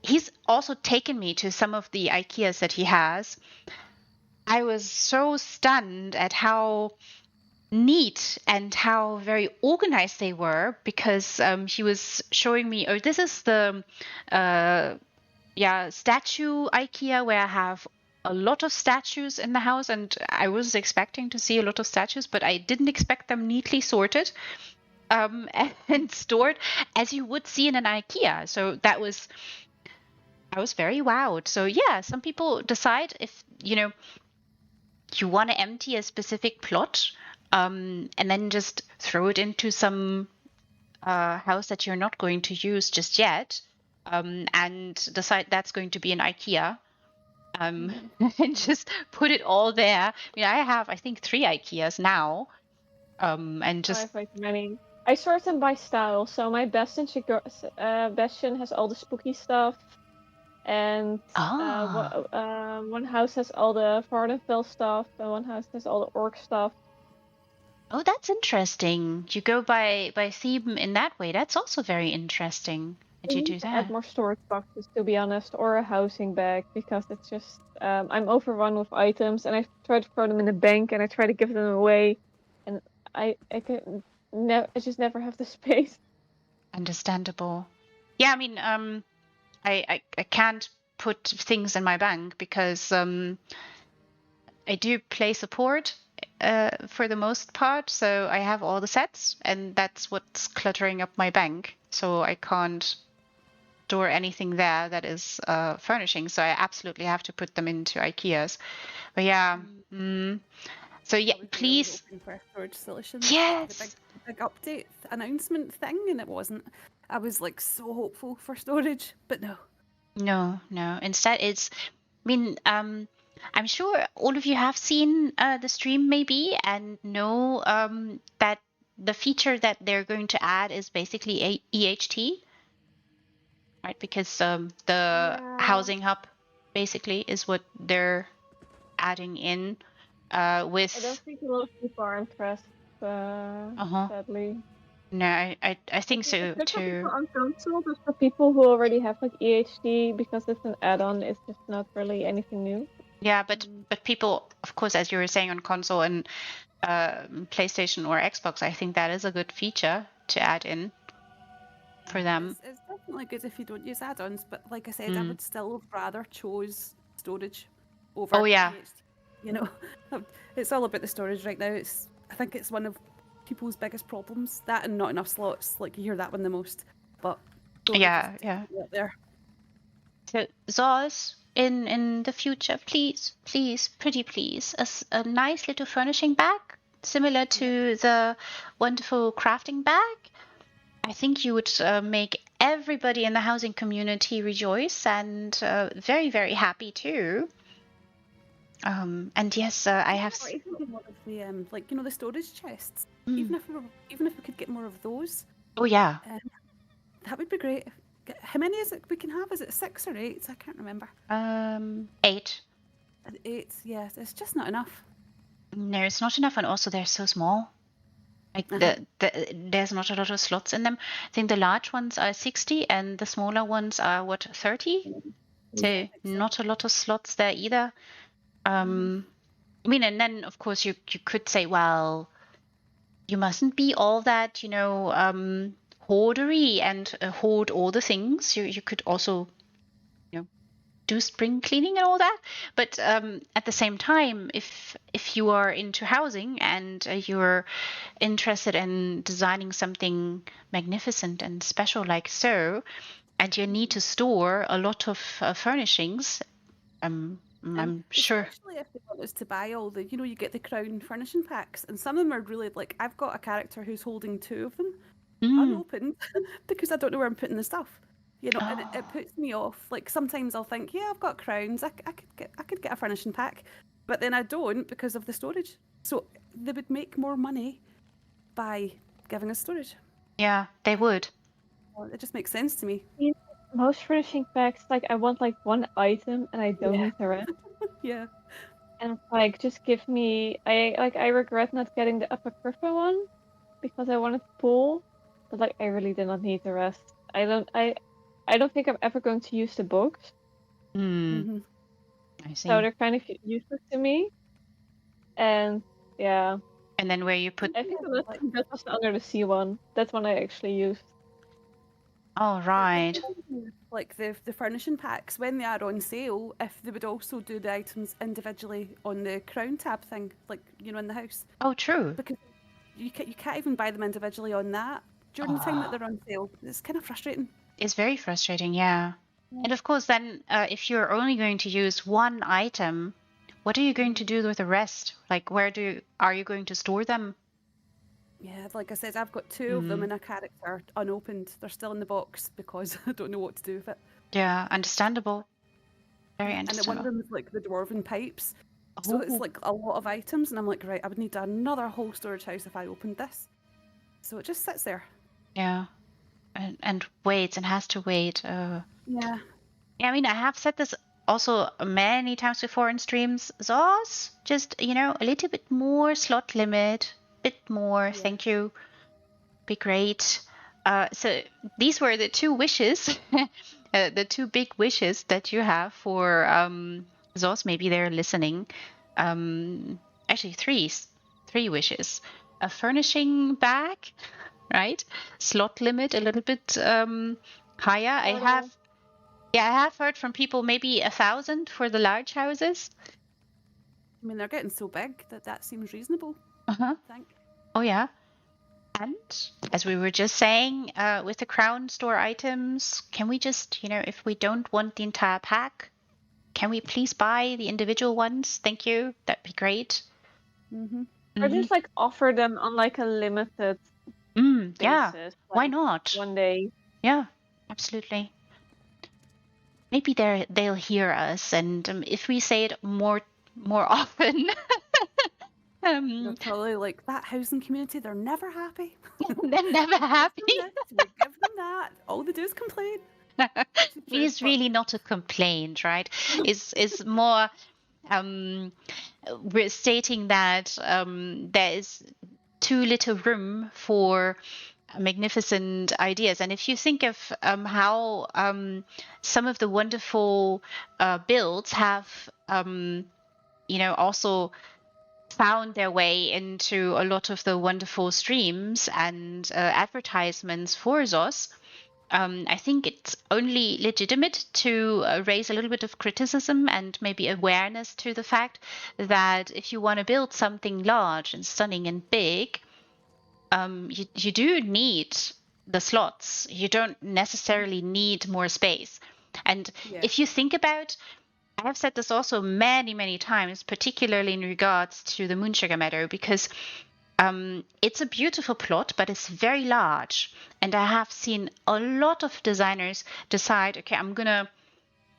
he's also taken me to some of the IKEAs that he has. I was so stunned at how neat and how very organized they were because he was showing me, oh, this is the uh, statue IKEA where I have a lot of statues in the house, and I was expecting to see a lot of statues, but I didn't expect them neatly sorted and stored as you would see in an IKEA. So I was very wowed. So yeah, some people decide if you want to empty a specific plot, and then just throw it into some house that you're not going to use just yet, and decide that's going to be an IKEA. And just put it all there. I mean, I have, I think, 3 IKEAs now, and I just have like many. I sort them by style. So my Bastion has all the spooky stuff, and one house has all the Vardenfell stuff, and one house has all the orc stuff. oh, that's interesting. You go by theme in that way. That's also very interesting that I you need do to add that. more storage boxes, to be honest, or a housing bag, because it's just I'm overrun with items, and I try to throw them in the bank, and I try to give them away, and I can never I just never have the space. Understandable. Yeah, I mean, I can't put things in my bank because I do play support for the most part, so I have all the sets, and that's what's cluttering up my bank. So I can't store anything there that is furnishing. So I absolutely have to put them into IKEAs. But yeah, so yeah, I was really please, hoping for storage solutions, like yes. the big update announcement thing, and it wasn't. I was like so hopeful for storage, but no. No, no. Instead, it's. I mean, I'm sure all of you have seen the stream maybe and know that the feature that they're going to add is basically a EHT, right? Because the Yeah. housing hub basically is what they're adding in I don't with. think a lot of people are impressed, Uh-huh. sadly. No, I think It's so good for people too. on console, but for people who already have like EHD, because it's an add-on, it's just not really anything new. Yeah, but people, of course, as you were saying on console and PlayStation or Xbox, I think that is a good feature to add in for them. It's definitely good if you don't use add-ons, but like I said, I would still have rather chose storage over Oh yeah, EHD. You know, it's all about the storage right now. I think it's one of people's biggest problems. That and not enough slots. Like you hear that one the most, but storage is yeah. definitely up there. So Zos, in the future, please, please, pretty please, a nice little furnishing bag similar to the wonderful crafting bag. I think you would make everybody in the housing community rejoice and very, very happy too. And yes, I have. Or even get more of the like the storage chests. Mm. Even if we could get more of those, Oh yeah. that would be great. How many is it we can have? Is it 6 or 8? I can't remember. 8. 8, yes. It's just not enough. No, it's not enough, and also they're so small. Like there's not a lot of slots in them. I think the large ones are 60 and the smaller ones are what, 30? So not a lot of slots there either. I mean, and then of course you could say, well, you mustn't be all that, hoardery and hoard all the things. You could also, do spring cleaning and all that. But at the same time, if you are into housing and you're interested in designing something magnificent and special like so, and you need to store a lot of furnishings, I'm sure. Especially if they want us to buy all the, you get the Crown furnishing packs, and some of them are really like, I've got a character who's holding 2 of them unopened because I don't know where I'm putting the stuff. And it puts me off. Like sometimes I'll think, yeah, I've got crowns, I could get a furnishing pack, but then I don't because of the storage. So they would make more money by giving us storage. Yeah, they would. Well, it just makes sense to me. Most furnishing packs, like I want like 1 item and I don't need the rest. Yeah. And like just give me, I regret not getting the Apocrypha one because I wanted pool, but like I really did not need the rest. I don't think I'm ever going to use the books. Mm-hmm. I see. So they're kind of useless to me. And yeah. And then where you put... I think that was the Under the Sea one. That's one I actually used. Oh, right. Like the furnishing packs, when they are on sale, if they would also do the items individually on the Crown tab thing, like, in the house. Oh, true. Because you can't even buy them individually on that during the time that they're on sale. It's kind of frustrating. It's very frustrating, yeah. And of course, then if you're only going to use 1 item, what are you going to do with the rest? Like, where are you going to store them? Yeah, like I said, I've got 2 of them in a character unopened. They're still in the box because I don't know what to do with it. Yeah, understandable. Very understandable. And one of them is like the dwarven pipes. So it's like a lot of items, and I'm like, right, I would need another whole storage house if I opened this. So it just sits there. Yeah. And waits and has to wait. Yeah. Yeah, I mean, I have said this also many times before in streams. Zos, just, a little bit more slot limit. Bit more, thank you. Be great. So these were the 2 wishes, the 2 big wishes that you have for Zos. Maybe they're listening. Actually, 3 wishes. A furnishing bag, right? Slot limit a little bit higher. I have heard from people maybe 1,000 for the large houses. I mean, they're getting so big that seems reasonable. I think. Oh, yeah. And as we were just saying, with the Crown store items, can we just, if we don't want the entire pack, can we please buy the individual ones? Thank you. That'd be great. Or just like offer them on like a limited basis. Yeah. Like Why not? one day. Yeah, absolutely. Maybe they'll hear us, and if we say it more often. They're probably like, that housing community, they're never happy. They're never happy. We give them that. All they do is complain. It is really not a complaint, right? It's more we're stating that there is too little room for magnificent ideas. And if you think of how some of the wonderful builds have also found their way into a lot of the wonderful streams and advertisements for Zos, I think it's only legitimate to raise a little bit of criticism and maybe awareness to the fact that if you want to build something large and stunning and big, you do need the slots. You don't necessarily need more space. And if you think about, I have said this also many, many times, particularly in regards to the Moonsugar Meadow, because it's a beautiful plot, but it's very large. And I have seen a lot of designers decide, okay, I'm going to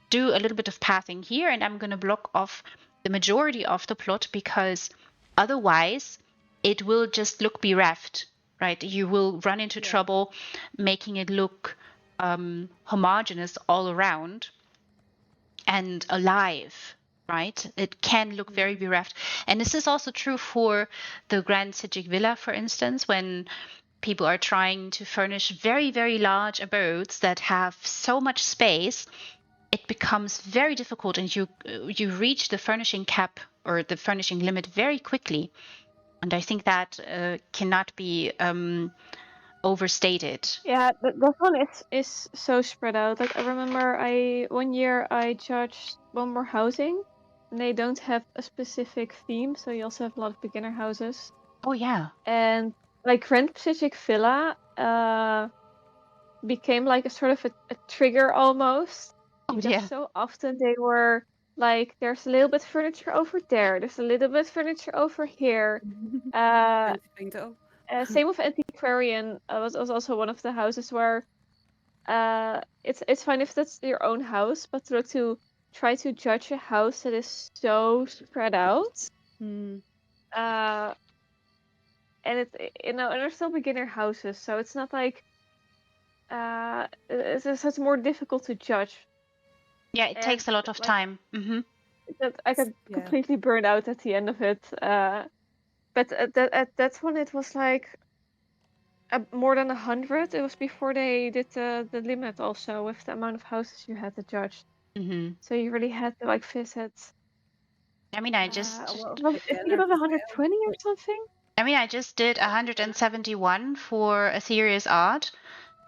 do a little bit of pathing here, and I'm going to block off the majority of the plot, because otherwise it will just look bereft, right? You will run into trouble making it look homogeneous all around and alive, right? It can look very bereft. And this is also true for the Grand Sijic Villa, for instance, when people are trying to furnish very, very large abodes that have so much space, it becomes very difficult, and you reach the furnishing cap or the furnishing limit very quickly. And I think that cannot be overstated. Yeah, that one is so spread out. Like I remember, one year I judged one more housing, and they don't have a specific theme, so you also have a lot of beginner houses. Oh yeah. And like Grand Pacific Villa became like a sort of a trigger almost, Oh because yeah. so often they were like, there's a little bit furniture over there, there's a little bit furniture over here. Trying to find it all. Same with Antiquarian, was also one of the houses where it's fine if that's your own house, but to try to judge a house that is so spread out, and it's, and they're still beginner houses, so it's not like it's more difficult to judge. Yeah, it takes a lot of like, time. Mm-hmm. That I got Yeah. completely burned out at the end of it. But at that one it was like more than 100. It was before they did the limit also with the amount of houses you had to judge. Mm-hmm. So you really had to like visit. I mean, I just I think it was 120 or something. I just did 171 for Ethereus Art,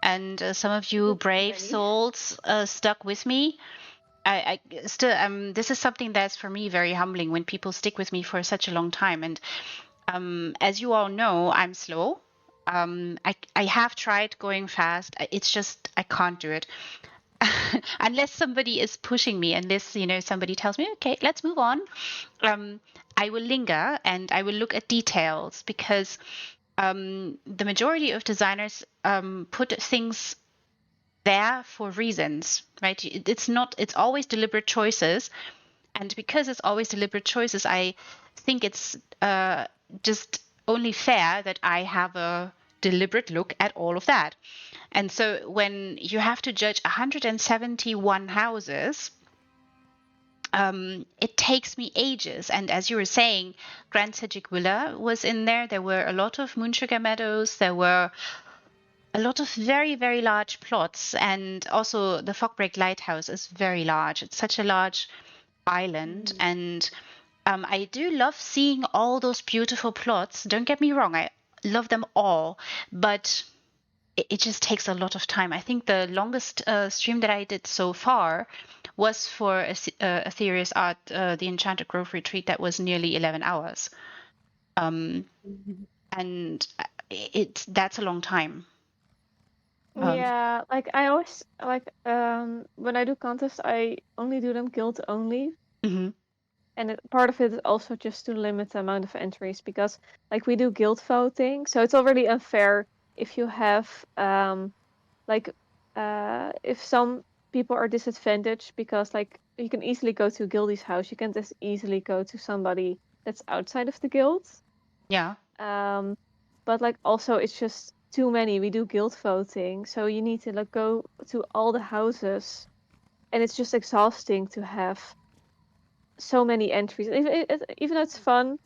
and some of you That's brave many. souls stuck with me. I still this is something that's for me very humbling when people stick with me for such a long time. And as you all know, I'm slow. I have tried going fast. It's just I can't do it. Unless somebody is pushing me, unless somebody tells me, okay, let's move on. I will linger and I will look at details, because the majority of designers put things there for reasons, right? It's always deliberate choices, and because it's always deliberate choices, I think it's just only fair that I have a deliberate look at all of that. And so when you have to judge 171 houses, it takes me ages. And as you were saying, Grand Sajic Villa was in there. There were a lot of Moonsugar Meadows. There were a lot of very, very large plots. And also the Fogbreak Lighthouse is very large. It's such a large island. And I do love seeing all those beautiful plots. Don't get me wrong. I love them all. But it just takes a lot of time. I think the longest stream that I did so far was for Ethereus Art, the Enchanted Grove Retreat. That was nearly 11 hours. And that's a long time. Yeah, like I always like when I do contests, I only do them guild only. Mm-hmm. And part of it is also just to limit the amount of entries, because like we do guild voting, so it's already unfair if you have if some people are disadvantaged, because like you can easily go to Gildy's house, you can just easily go to somebody that's outside of the guild. Yeah. But like also it's just too many. We do guild voting, so you need to like go to all the houses, and it's just exhausting to have so many entries. Even though it's fun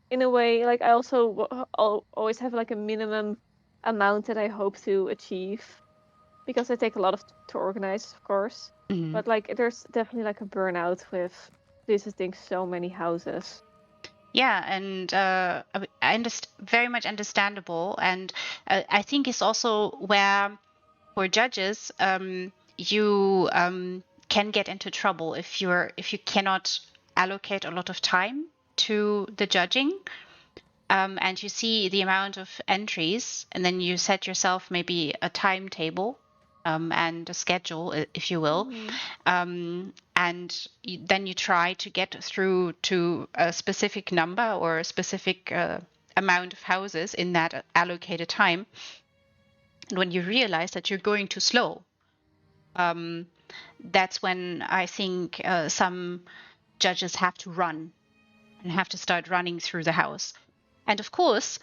in a way, like I also always have like a minimum amount that I hope to achieve, because they take a lot to organize, of course. Mm-hmm. But like there's definitely like a burnout with visiting so many houses. Yeah, and very much understandable. And I think it's also where, for judges, you can get into trouble if you cannot allocate a lot of time to the judging, and you see the amount of entries, and then you set yourself maybe a timetable and a schedule, if you will, and then you try to get through to a specific number or a specific amount of houses in that allocated time. And when you realize that you're going too slow, that's when I think some judges have to run and have to start running through the house. And of course,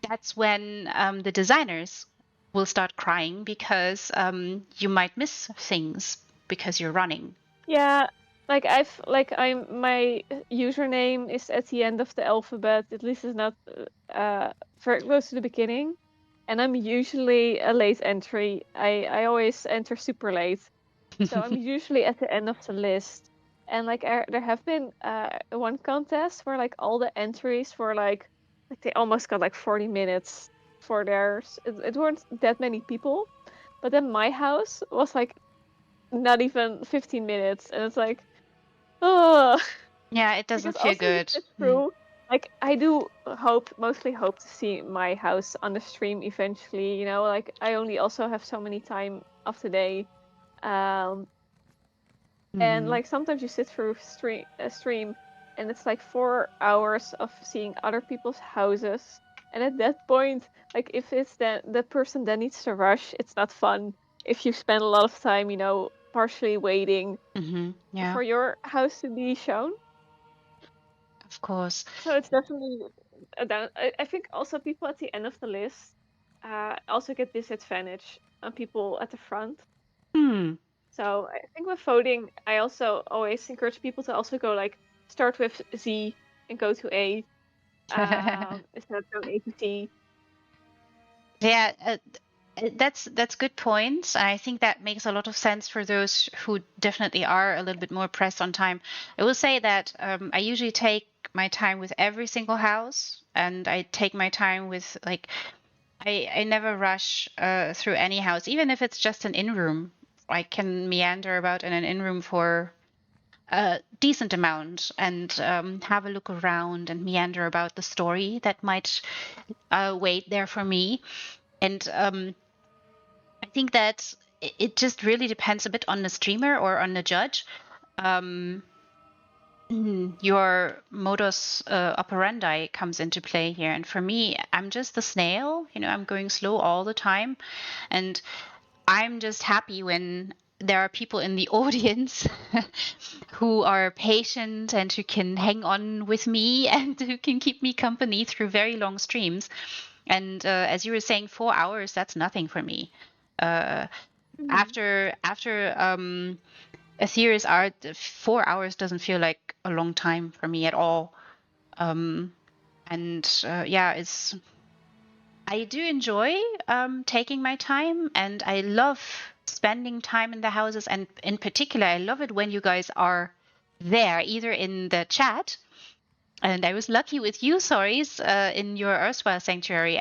that's when the designers will start crying, because you might miss things because you're running. Yeah, Like my username is at the end of the alphabet. At least it's not very close to the beginning. And I'm usually a late entry. I always enter super late. So I'm usually at the end of the list. And like there have been one contest where like all the entries were like they almost got like 40 minutes for theirs. It weren't that many people, but then my house was like not even 15 minutes, and it's like, oh, Yeah, it doesn't because feel also you good. sit through. Like I do mostly hope to see my house on the stream eventually. You know, like I only also have so many time of the day. Um, and like sometimes you sit through a stream and it's like 4 hours of seeing other people's houses, and at that point, like if it's the person that needs to rush, it's not fun if you spend a lot of time, you know, partially waiting Yeah, for your house to be shown. of course. So it's definitely a down. I think also people at the end of the list also get disadvantage on people at the front. Hmm. So I think with voting, I also always encourage people to also go like start with Z and go to A instead of going A to Z. Yeah, that's good points. I think that makes a lot of sense for those who definitely are a little bit more pressed on time. I will say that I usually take my time with every single house, and I take my time with like I never rush through any house, even if it's just an in-room. I can meander about in an in-room for a decent amount and have a look around and meander about the story that might wait there for me. And I think that it just really depends a bit on the streamer or on the judge. Um, your modus operandi comes into play here. And for me, I'm just the snail. You know, I'm going slow all the time. And I'm just happy when there are people in the audience who are patient and who can hang on with me and who can keep me company through very long streams. And as you were saying, 4 hours, that's nothing for me. Uh, Mhm. after a serious art, 4 hours doesn't feel like a long time for me at all. Um, and yeah, it's I do enjoy taking my time, and I love spending time in the houses. And in particular, I love it when you guys are there, either in the chat. And I was lucky with you, Soris, in your erstwhile sanctuary.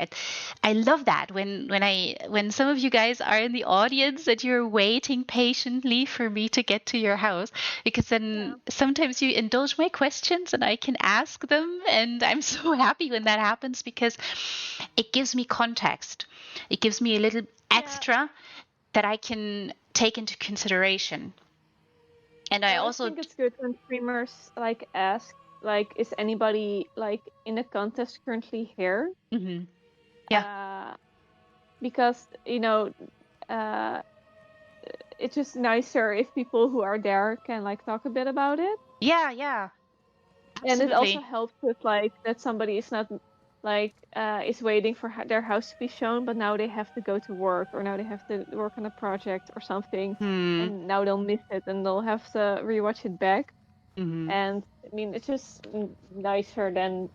I love that when some of you guys are in the audience and you're waiting patiently for me to get to your house, because Yeah. then sometimes you indulge my questions and I can ask them, and I'm so happy when that happens because it gives me context. It gives me a little Yeah. extra that I can take into consideration. And I I always also, think it's good when streamers like ask like, is anybody like in the contest currently here? mhm. Yeah, Uh, because you know, uh, it's just nicer if people who are there can like talk a bit about it. yeah, And it also absolutely. helps with like that somebody is not like is waiting for their house to be shown, but now they have to go to work or now they have to work on a project or something, Hmm. and now they'll miss it and they'll have to rewatch it back. Mhm. And I mean, it's just nicer than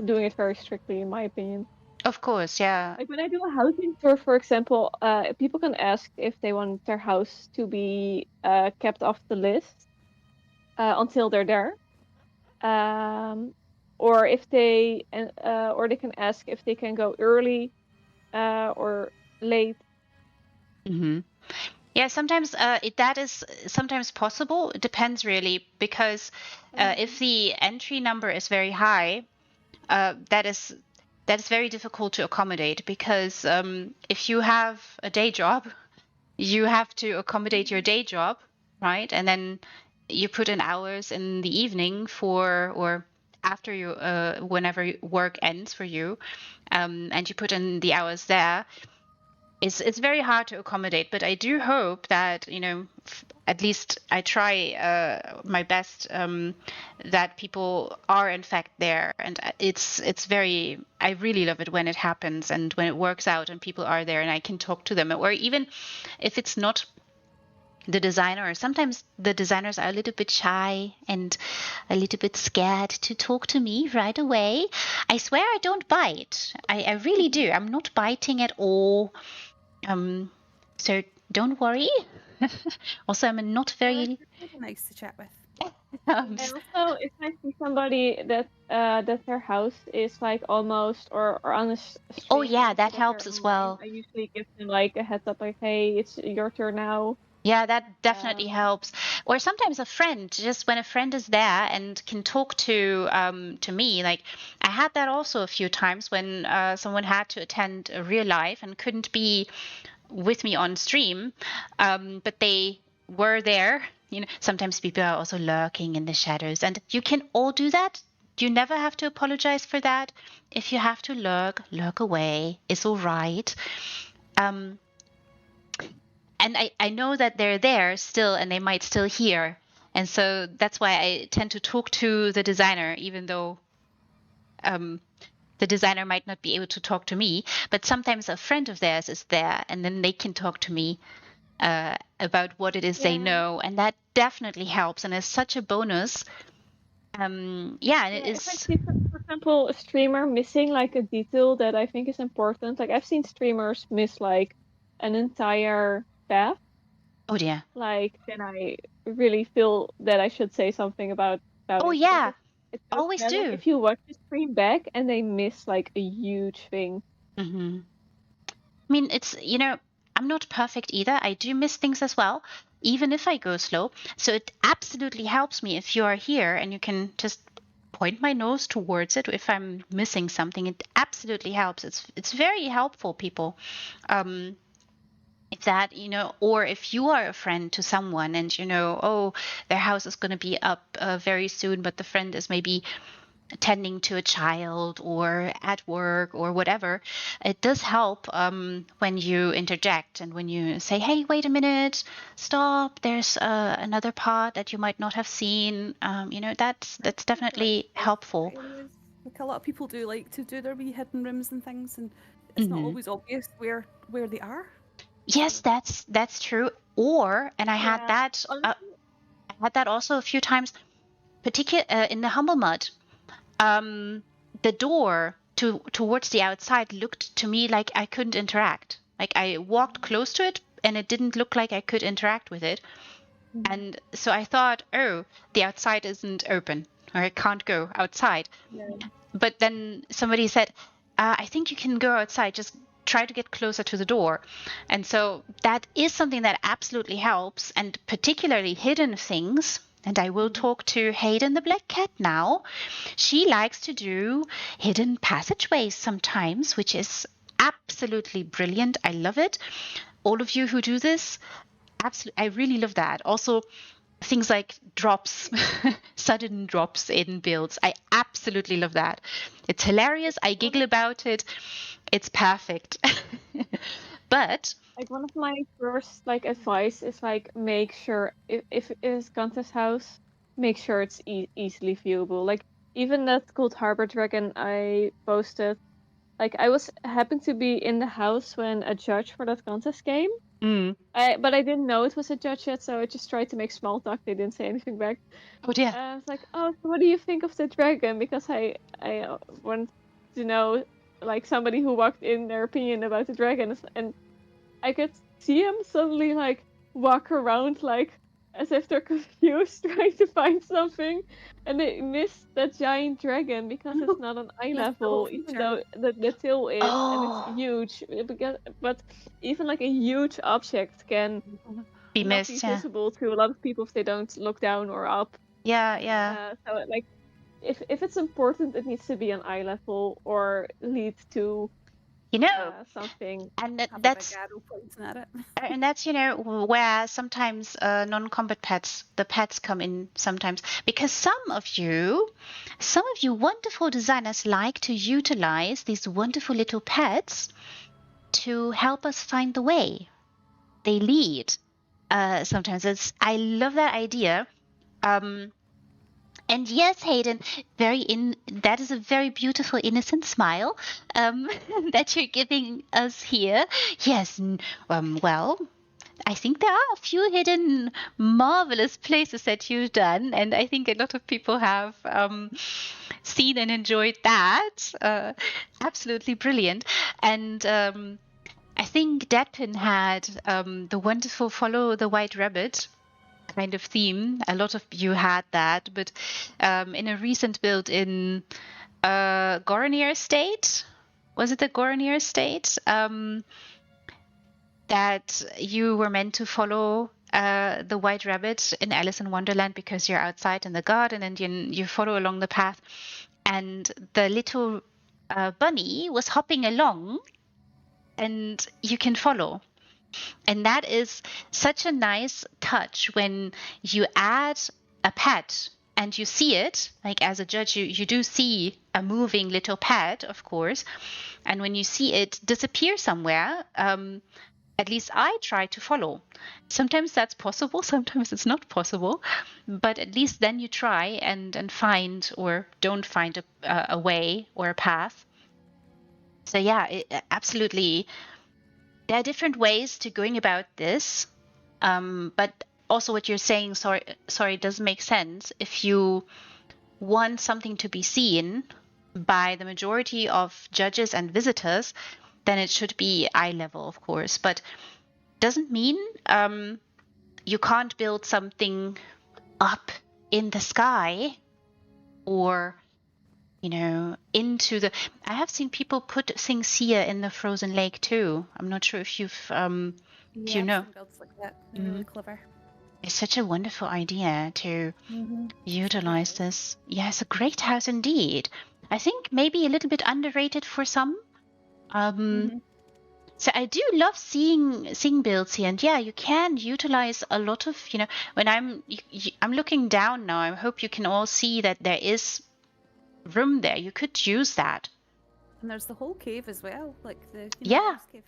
doing it very strictly, in my opinion. Of course, yeah. Like when I do a housing tour, for example, people can ask if they want their house to be kept off the list until they're there. Um, or if or they can ask if they can go early or late. Hmm. Yeah, sometimes that is sometimes possible. It depends really, because if Mhm. the entry number is very high, that is very difficult to accommodate, because if you have a day job, you have to accommodate your Mhm. day job, right? And then you put in hours in the evening for or after you whenever work ends for you, and you put in the hours there. It's very hard to accommodate, but I do hope that, at least I try my best, that people are in fact there, and it's very I really love it when it happens and when it works out and people are there and I can talk to them, or even if it's not the designer, or sometimes the designers are a little bit shy and a little bit scared to talk to me right away. I swear I don't bite. I really do. I'm not biting at all. So don't worry. Also, I'm not very. Really nice to chat with. Um, And also, if I see somebody that their house is like almost or on a street, oh and yeah, I see that they're helps as online, well. I usually give them like a heads up, like, hey, it's your turn now. Yeah, that definitely Um, helps. Or sometimes a friend, just when a friend is there and can talk to me. Like I had that also a few times when someone had to attend a real life and couldn't be with me on stream, but they were there. Sometimes people are also lurking in the shadows, and you can all do that. You never have to apologize for that. If you have to lurk away. It's all right. Um, and I know that they're there still and they might still hear. And so that's why I tend to talk to the designer, even though the designer might not be able to talk to me. But sometimes a friend of theirs is there and then they can talk to me about what it is they yeah. know. And that definitely helps and is such a bonus. Yeah, and it Yeah, if I is. see, for example, a streamer missing like a detail that I think is important, like I've seen streamers miss like an entire path, Oh dear. like then I really feel that I should say something about Oh it because yeah, it's so always bad. Like do. if you watch the stream back and they miss like a huge thing. Hmm. I mean, I'm not perfect either. I do miss things as well, even if I go slow. So it absolutely helps me if you are here and you can just point my nose towards it if I'm missing something. It absolutely helps. It's very helpful, people. Um, if that, or if you are a friend to someone and oh, their house is going to be up very soon, but the friend is maybe attending to a child or at work or whatever, it does help when you interject and when you say, hey, wait a minute, stop, there's another part that you might not have seen. That's definitely helpful. Areas. Like a lot of people do like to do their wee hidden rooms and things, and it's not Hmm. always obvious where they are. Yes, that's true. And I had Yeah, that. honestly, I had that also a few times, particularly in the humble mud. um, the door towards the outside looked to me like I couldn't interact. Like I walked close to it and it didn't look like I could interact with it. And so I thought, oh, the outside isn't open or I can't go outside. yeah. But then somebody said, I think you can go outside, just try to get closer to the door. And so that is something that absolutely helps, and particularly hidden things. And I will talk to Hayden the Black Cat now. She likes to do hidden passageways sometimes, which is absolutely brilliant. I love it. All of you who do this, absolutely, I really love that. Also, things like drops, sudden drops in builds. I absolutely love that. It's hilarious. I giggle about it. It's perfect. But Like one of my first like advice is like make sure if it is Gante's house, make sure it's easily viewable. Like even that Cold Harbor Dragon I posted, like I happened to be in the house when a judge for that contest came. But I didn't know it was a judge yet, so I just tried to make small talk. They didn't say anything back. oh dear. I was like, "Oh, so what do you think of the dragon?" Because I want to know like somebody who walked in their opinion about the dragon, and I could see him suddenly like walk around like as if they're confused trying to find something, and they missed that giant dragon because it's not on eye Missed the whole level, even feature. though the tail is and it's Oh, huge. But even like a huge object can be not be missed. Yeah. visible to a lot of people if they don't look down or up. Yeah, yeah. So like if it's important, it needs to be on eye level or lead to something. And Have a big that's arrow pointing at it. and that's where sometimes non-combat pets, the pets come in sometimes, because some of you wonderful designers like to utilize these wonderful little pets to help us find the way. They lead. Sometimes I love that idea. Um, and yes, Hayden, that is a very beautiful, innocent smile that you're giving us here. Yes, well, I think there are a few hidden marvelous places that you've done, and I think a lot of people have seen and enjoyed that. Absolutely brilliant. And I think Deadpin had the wonderful Follow the White Rabbit kind of theme. A lot of you had that, but in a recent build in Goronier State, was it the Goronier State? That you were meant to follow the white rabbit in Alice in Wonderland because you're outside in the garden and you follow along the path, and the little bunny was hopping along, and you can follow. And that is such a nice touch when you add a pet and you see it, like as a judge, you do see a moving little pet, of course. And when you see it disappear somewhere, at least I try to follow. Sometimes that's possible, sometimes it's not possible, but at least then you try and find or don't find a way or a path. So yeah, absolutely. There are different ways to going about this, but also what you're saying, sorry, does make sense. If you want something to be seen by the majority of judges and visitors, then it should be eye level, of course. But doesn't mean you can't build something up in the sky or into the. I have seen people put things here in the frozen lake too. I'm not sure if you've if you know. I've seen builds like that. They're really clever. It's such a wonderful idea to utilize this. Yeah, it's a great house indeed. I think maybe a little bit underrated for some. So I do love seeing builds here, and yeah, you can utilize a lot of when I'm looking down now. I hope you can all see that there is room there. You could use that. And there's the whole cave as well, like the cave.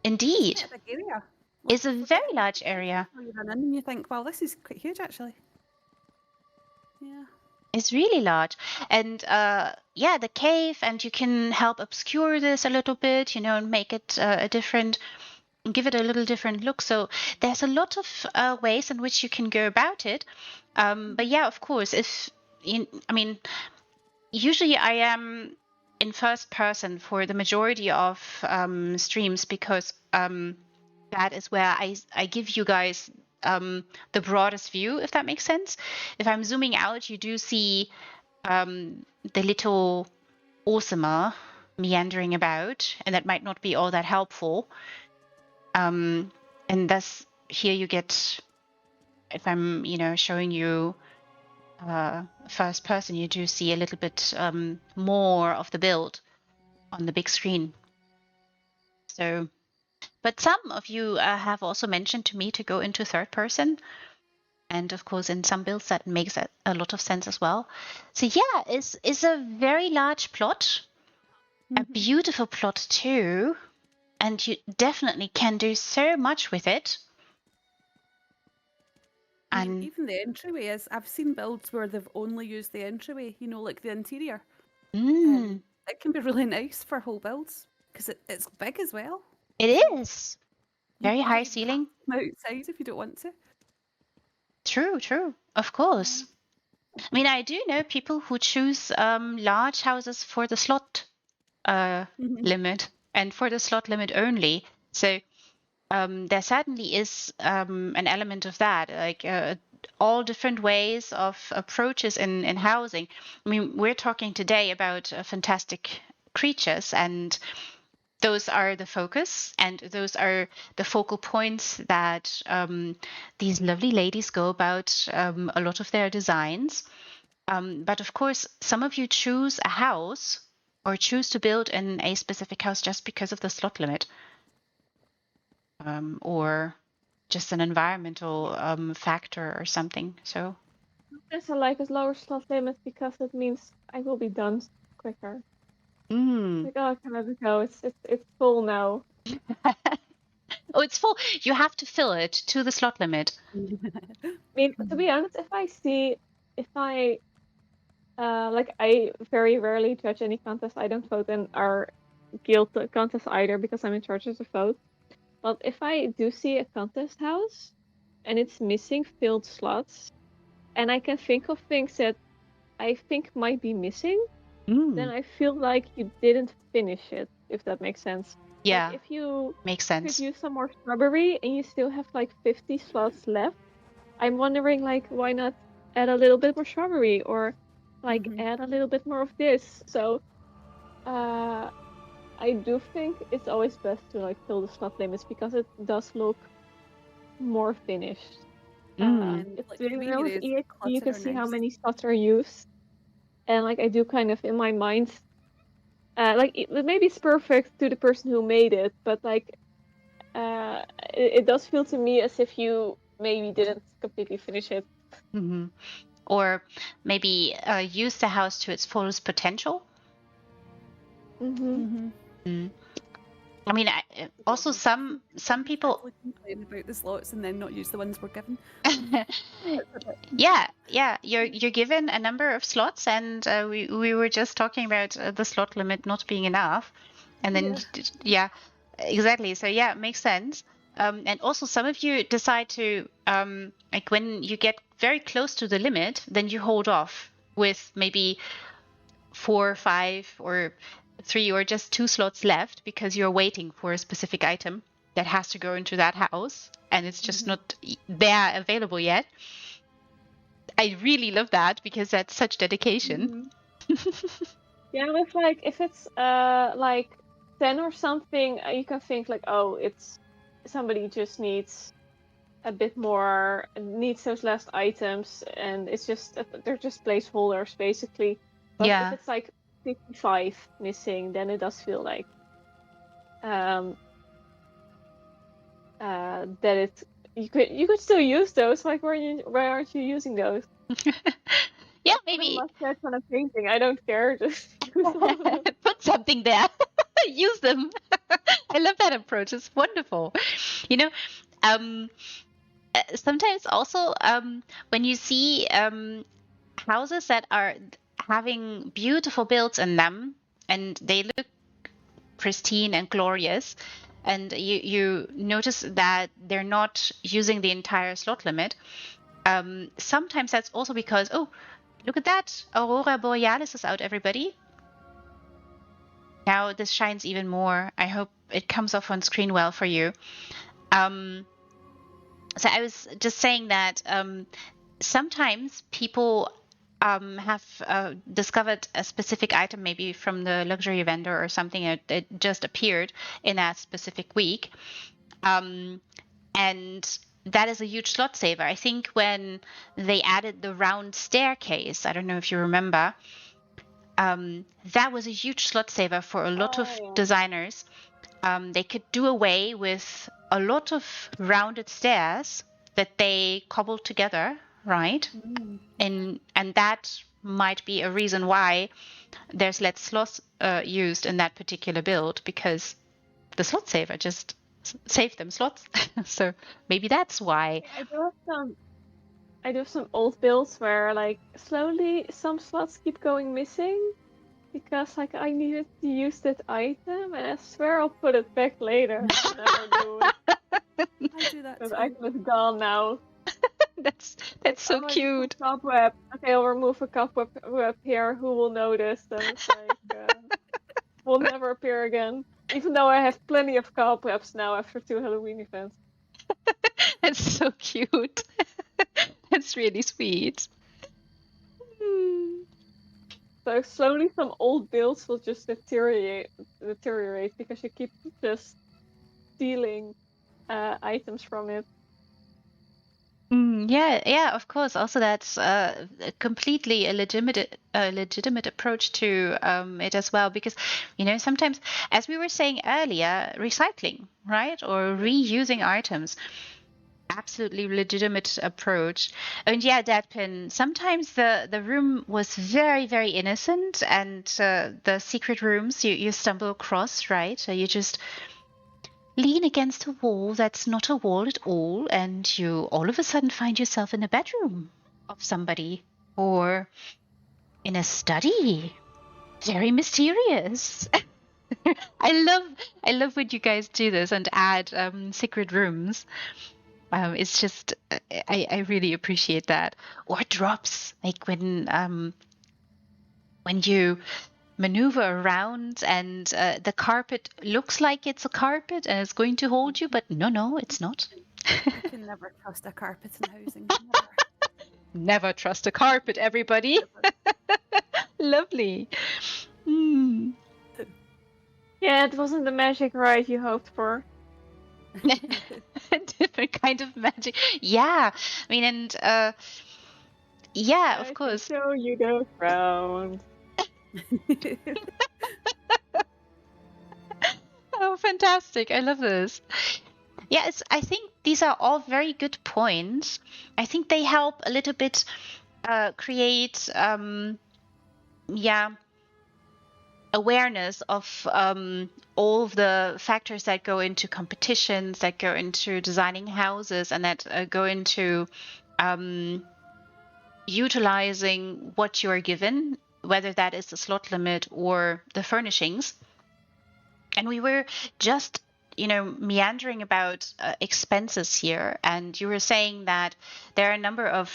Indeed. It's a big area. It's a very large area. You run in and you think, wow, this is quite huge actually. Yeah. It's really large. And the cave, and you can help obscure this a little bit, and make it give it a little different look. So there's a lot of ways in which you can go about it. But yeah, of course, usually I am in first person for the majority of streams because that is where I give you guys the broadest view, if that makes sense. If I'm zooming out, you do see the little awesomer meandering about, and that might not be all that helpful. And thus here you get, if I'm showing you first person, you do see a little bit more of the build on the big screen. So, but some of you have also mentioned to me to go into third person. And of course, in some builds, that makes a lot of sense as well. So yeah, it's a very large plot, a beautiful plot too. And you definitely can do so much with it. And even the entryway is, I've seen builds where they've only used the entryway, like the interior. It can be really nice for whole builds because it's big as well. It is. Very high ceiling. Outside if you don't want to. True. Of course. I do know people who choose large houses for the slot limit and for the slot limit only. So there certainly is an element of that, like all different ways of approaches in housing. We're talking today about fantastic creatures, and those are the focus, and those are the focal points that these lovely ladies go about a lot of their designs. But of course, some of you choose a house or choose to build in a specific house just because of the slot limit. Or just an environmental factor or something. So Yes, I like a lower slot limit because it means I will be done quicker. Like, oh, can I go? It's full now. Oh, it's full. You have to fill it to the slot limit. To be honest, if I I very rarely judge any contest. I don't vote in our guild contest either because I'm in charge of the vote. But if I do see a contest house and it's missing filled slots, and I can think of things that I think might be missing, then I feel like you didn't finish it, if that makes sense. Yeah, Like if you makes could sense. use some more shrubbery and you still have like 50 slots left, I'm wondering like why not add a little bit more shrubbery or like add a little bit more of this. So I do think it's always best to like fill the slot limits because it does look more finished. And It's like really for me, well with there's EXP, you clutter can are see how nice. many slots are used. And like I do kind of in my mind, like maybe it's perfect to the person who made it, but like it does feel to me as if you maybe didn't completely finish it. Hmm. Or maybe use the house to its fullest potential. I mean, also some people. Sadly complain about the slots and then not use the ones we're given. Yeah, you're given a number of slots, and we were just talking about the slot limit not being enough, and then yeah, exactly. So yeah, it makes sense. And also some of you decide to like when you get very close to the limit, then you hold off with maybe 4, 5, or 3, or just 2 slots left because you're waiting for a specific item that has to go into that house, and it's just not there available yet. I really love that because that's such dedication. Yeah, with like if it's like 10 or something, you can think like, oh, it's somebody just needs a bit more, needs those last items, and it's just they're just placeholders basically. But if Yeah. it's like 55 missing, then it does feel like that it you could still use those. Like why aren't you using those? Yeah, Put a maybe mustache on a painting. I don't care. Just use all of them. put something there. Use them. I love that approach. It's wonderful. You know, sometimes also when you see houses that are having beautiful builds in them and they look pristine and glorious, and you notice that they're not using the entire slot limit, sometimes that's also because, oh, look at that, Aurora Borealis is out, everybody. Now this shines even more. I hope it comes off on screen well for you. So I was just saying that sometimes people have discovered a specific item, maybe from the luxury vendor or something that just appeared in that specific week. And that is a huge slot saver. I think when they added the round staircase, I don't know if you remember, that was a huge slot saver for a lot of designers. They could do away with a lot of rounded stairs that they cobbled together, right? And that might be a reason why there's less slots used in that particular build, because the slot saver just saved them slots. So maybe that's why. I do have some old builds where like slowly some slots keep going missing because like I needed to use that item and I swear I'll put it back later. I never do it. I do that That too. item is gone now. That's Like, so oh, I just cute. have cobweb. Okay, I'll remove a cobweb here. Who will notice? Then it's like will never appear again. Even though I have plenty of cobwebs now after 2 Halloween events. That's so cute. That's really sweet. So slowly some old builds will just deteriorate because you keep just stealing items from it. Yeah, of course. Also, that's completely a legitimate approach to it as well, because sometimes, as we were saying earlier, recycling, right, or reusing items, absolutely legitimate approach. And yeah, Deadpin, sometimes the room was very, very innocent, and the secret rooms you stumble across, right? So you just lean against a wall that's not a wall at all, and you all of a sudden find yourself in a bedroom of somebody, or in a study. Very mysterious. I love when you guys do this and add secret rooms. It's just I really appreciate that. Or drops, like when you maneuver around and the carpet looks like it's a carpet and it's going to hold you, but no, it's not. You can never trust a carpet in housing. Never. Never trust a carpet, everybody. Lovely. Hmm. Yeah, it wasn't the magic ride you hoped for. A different kind of magic. Yeah, I mean, and yeah, of course. Show you the ground. Oh, fantastic! I love this. Yeah, I think these are all very good points. I think they help a little bit create, awareness of all of the factors that go into competitions, that go into designing houses, and that go into utilizing what you are given, whether that is the slot limit or the furnishings. And we were just, meandering about expenses here, and you were saying that there are a number of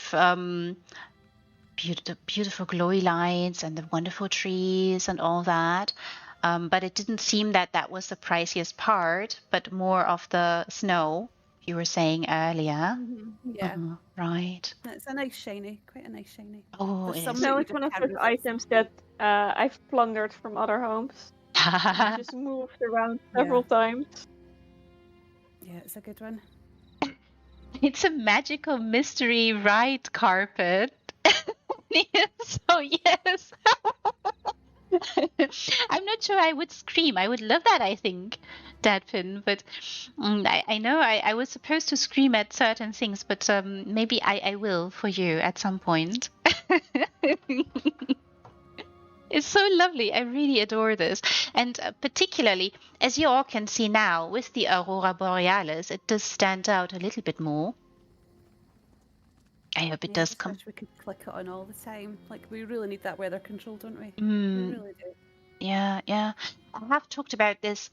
beautiful glowy lights and the wonderful trees and all that. But it didn't seem that that was the priciest part, but more of the snow you were saying earlier. Yeah. Right. It's a nice shiny, quite a nice shiny. Oh, There's it some is. that No, you it's just one of can't those resist. items that I've plundered from other homes. I just moved around several times. Yeah, it's a good one. It's a magical mystery ride carpet. So yes. I'm not sure I would scream. I would love that, I think, Dadpin. But I know I was supposed to scream at certain things, but maybe I will for you at some point. It's so lovely. I really adore this. And particularly, as you all can see now, with the Aurora Borealis, it does stand out a little bit more. I hope it does just come. wish we could click it on all the time. Like, we really need that weather control, don't we? We Mm, really do. yeah. I have talked about this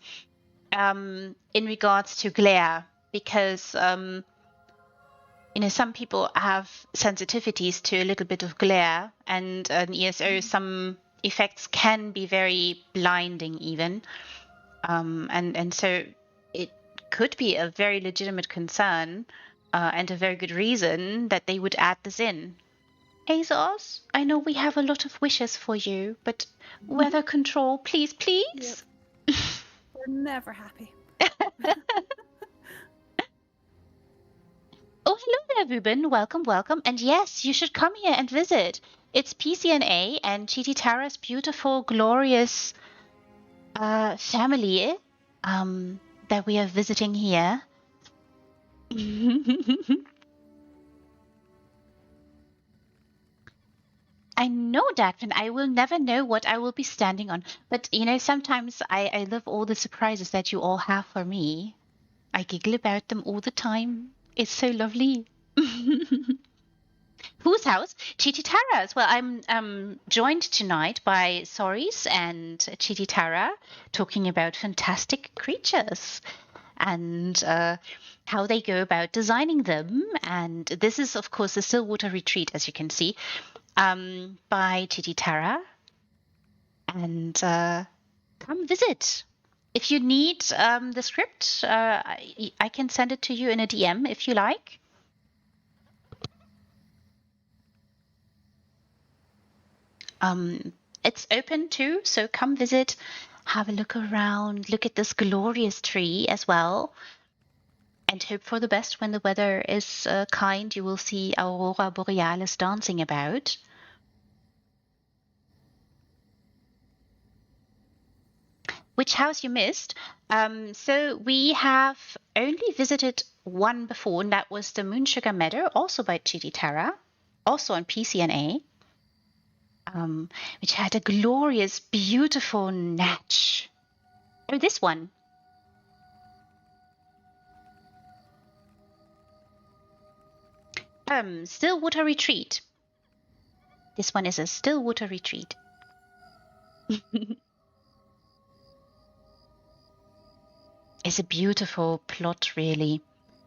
in regards to glare because, some people have sensitivities to a little bit of glare, and an ESO, some effects can be very blinding even. And so it could be a very legitimate concern and a very good reason that they would add this in. ASOS, I know we have a lot of wishes for you, but weather control, please. Yep. We're never happy. Oh, hello there, Ruben. Welcome. And yes, you should come here and visit. It's PCNA and Cheetytarah's beautiful, glorious family that we are visiting here. I know that, and I will never know what I will be standing on. But, sometimes I love all the surprises that you all have for me. I giggle about them all the time. It's so lovely. Whose house? Cheetytarah's. Well, I'm joined tonight by Soris and Cheetytarah talking about fantastic creatures and how they go about designing them. And this is, of course, the Stillwater Retreat, as you can see, by Cheetytarah. And come visit. If you need the script, I can send it to you in a DM if you like. It's open too, so come visit, have a look around, look at this glorious tree as well, and hope for the best. When the weather is kind, you will see Aurora Borealis dancing about. Which house you missed? So we have only visited one before, and that was the Moonsugar Meadow, also by Cheetytarah, also on PCNA. Which had a glorious, beautiful natch. Oh, this one. Stillwater Retreat. This one is a Stillwater Retreat. is a beautiful plot, really.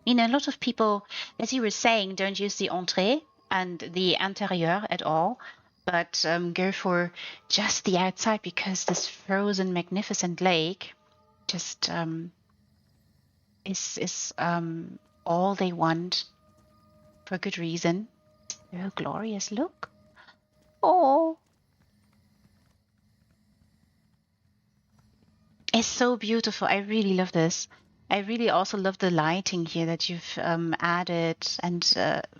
You know, a lot of people, as you were saying, don't use the entrée and the intérieur at all, but go for just the outside because this frozen, magnificent lake just is all they want for good reason. So glorious, look. Oh, it's so beautiful. I really love this. I really also love the lighting here that you've added and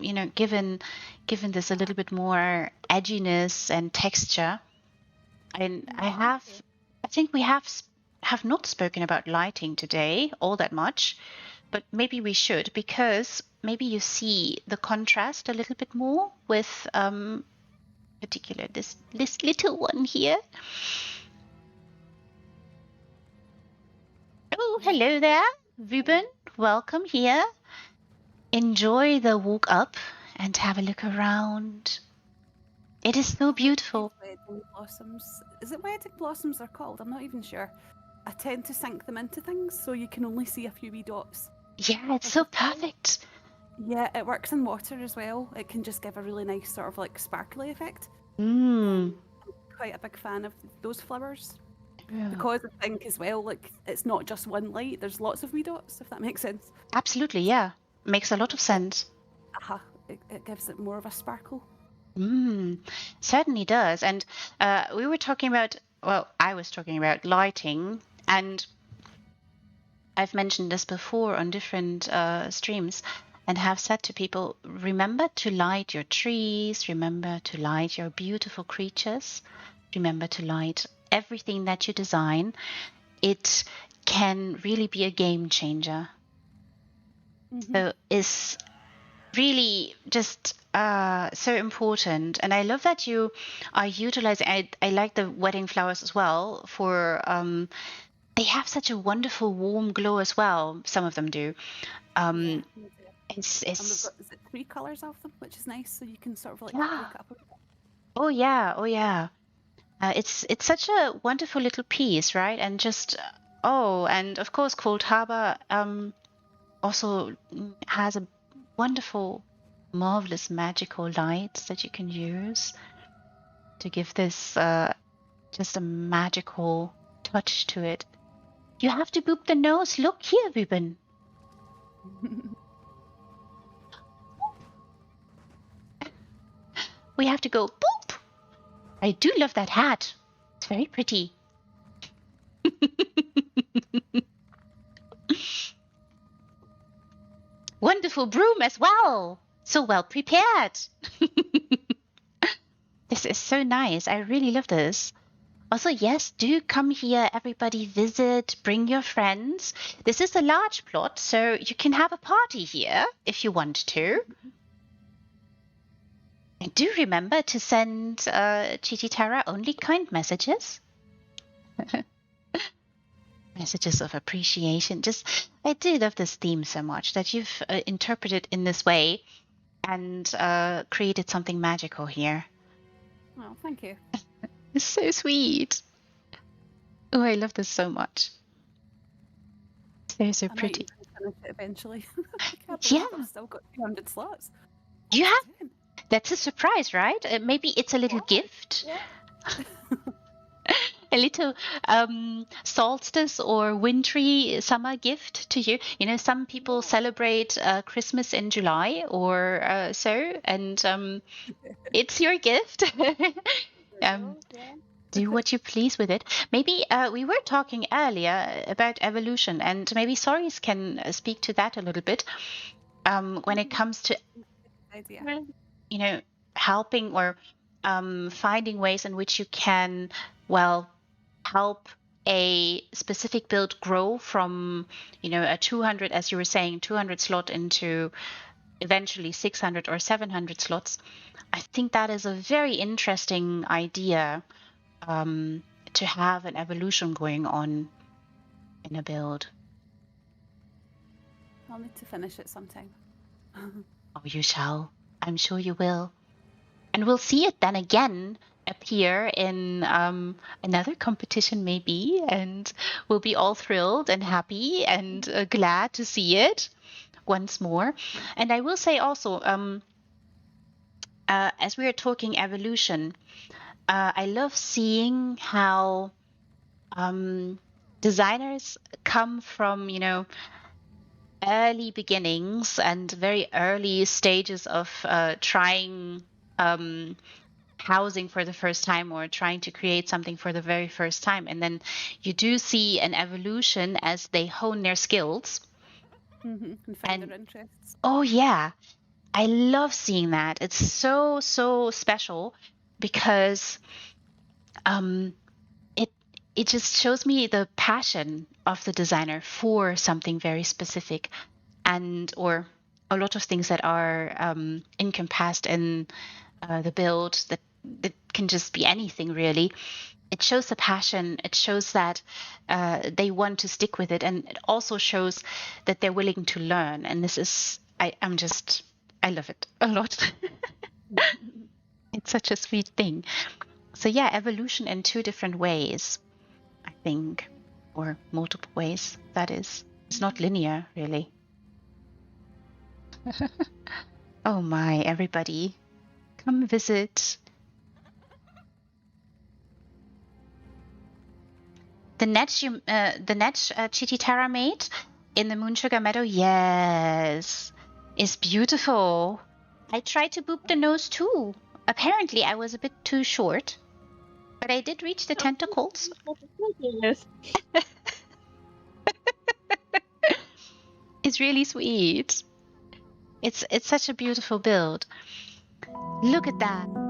you know, given this a little bit more edginess and texture. And I think we have not spoken about lighting today all that much, but maybe we should, because maybe you see the contrast a little bit more with particular this little one here. Oh, hello there, Ruben. Welcome here. Enjoy the walk up and have a look around. It is so beautiful. Wedding blossoms. Is it wedding blossoms they're called? I'm not even sure. I tend to sink them into things so you can only see a few wee dots. Yeah, it's so perfect. Yeah, it works in water as well. It can just give a really nice sort of like sparkly effect. Mm. I'm quite a big fan of those flowers. Yeah. Because I think as well, like, it's not just one light, there's lots of wee dots, if that makes sense. Absolutely, yeah. Makes a lot of sense. It gives it more of a sparkle. Certainly does. And we were talking about, well, I was talking about lighting, and I've mentioned this before on different streams, and have said to people, remember to light your trees, remember to light your beautiful creatures, remember to light everything that you design. It can really be a game changer. So it's really just so important. And I love that you are utilizing, I like the wedding flowers as well for they have such a wonderful warm glow as well. Some of them do. It's And we've got, is it 3 colours of them, which is nice, so you can sort of like Yeah. break it up a bit. Oh yeah. It's such a wonderful little piece, right? And just and of course Cold Harbor also has a wonderful, marvelous, magical lights that you can use to give this just a magical touch to it. You have to boop the nose. Look here, Ruben. We have to go boop. I do love that hat. It's very pretty. Wonderful broom as well. So well prepared. This is so nice. I really love this. Also, yes, do come here, everybody, visit, bring your friends. This is a large plot, so you can have a party here if you want to. And do remember to send Cheetytarah only kind messages. Messages of appreciation. Just, I do love this theme so much that you've interpreted in this way and created something magical here. Oh, thank you. It's so sweet. Oh, I love this so much. So I pretty. might even finish it eventually. I can't Yeah. believe I've still got 200 slots. You What's have? it doing? That's a surprise, right? Maybe it's a little gift. Yeah. A little solstice or wintry summer gift to you. You know, some people celebrate Christmas in July or so, and it's your gift. Do what you please with it. Maybe we were talking earlier about evolution, and maybe Soris can speak to that a little bit when it comes to, Idea. you know, helping or finding ways in which you can, well, help a specific build grow from, you know, a 200, as you were saying, 200 slot into eventually 600 or 700 slots. I think that is a very interesting idea to have an evolution going on in a build. I'll need to finish it sometime. Oh, you shall. I'm sure you will. And we'll see it then again appear in another competition maybe, and we'll be all thrilled and happy and glad to see it once more. And I will say also, as we are talking evolution, I love seeing how designers come from, early beginnings and very early stages of trying housing for the first time or trying to create something for the very first time. And then you do see an evolution as they hone their skills. And find their interests. Oh, yeah. I love seeing that. It's so, so special because it just shows me the passion of the designer for something very specific, and or a lot of things that are encompassed in the build that can just be anything really. It shows the passion. It shows that they want to stick with it, and it also shows that they're willing to learn. And this is I love it a lot. It's such a sweet thing. So yeah, evolution in two different ways, I think, or multiple ways. That is, it's not linear, really. Oh my, everybody, come visit. The netch Cheetytarah made in the Moonsugar Meadow, yes, is beautiful. I tried to boop the nose too. Apparently, I was a bit too short, but I did reach the tentacles. Yes. It's really sweet. It's such a beautiful build. Look at that.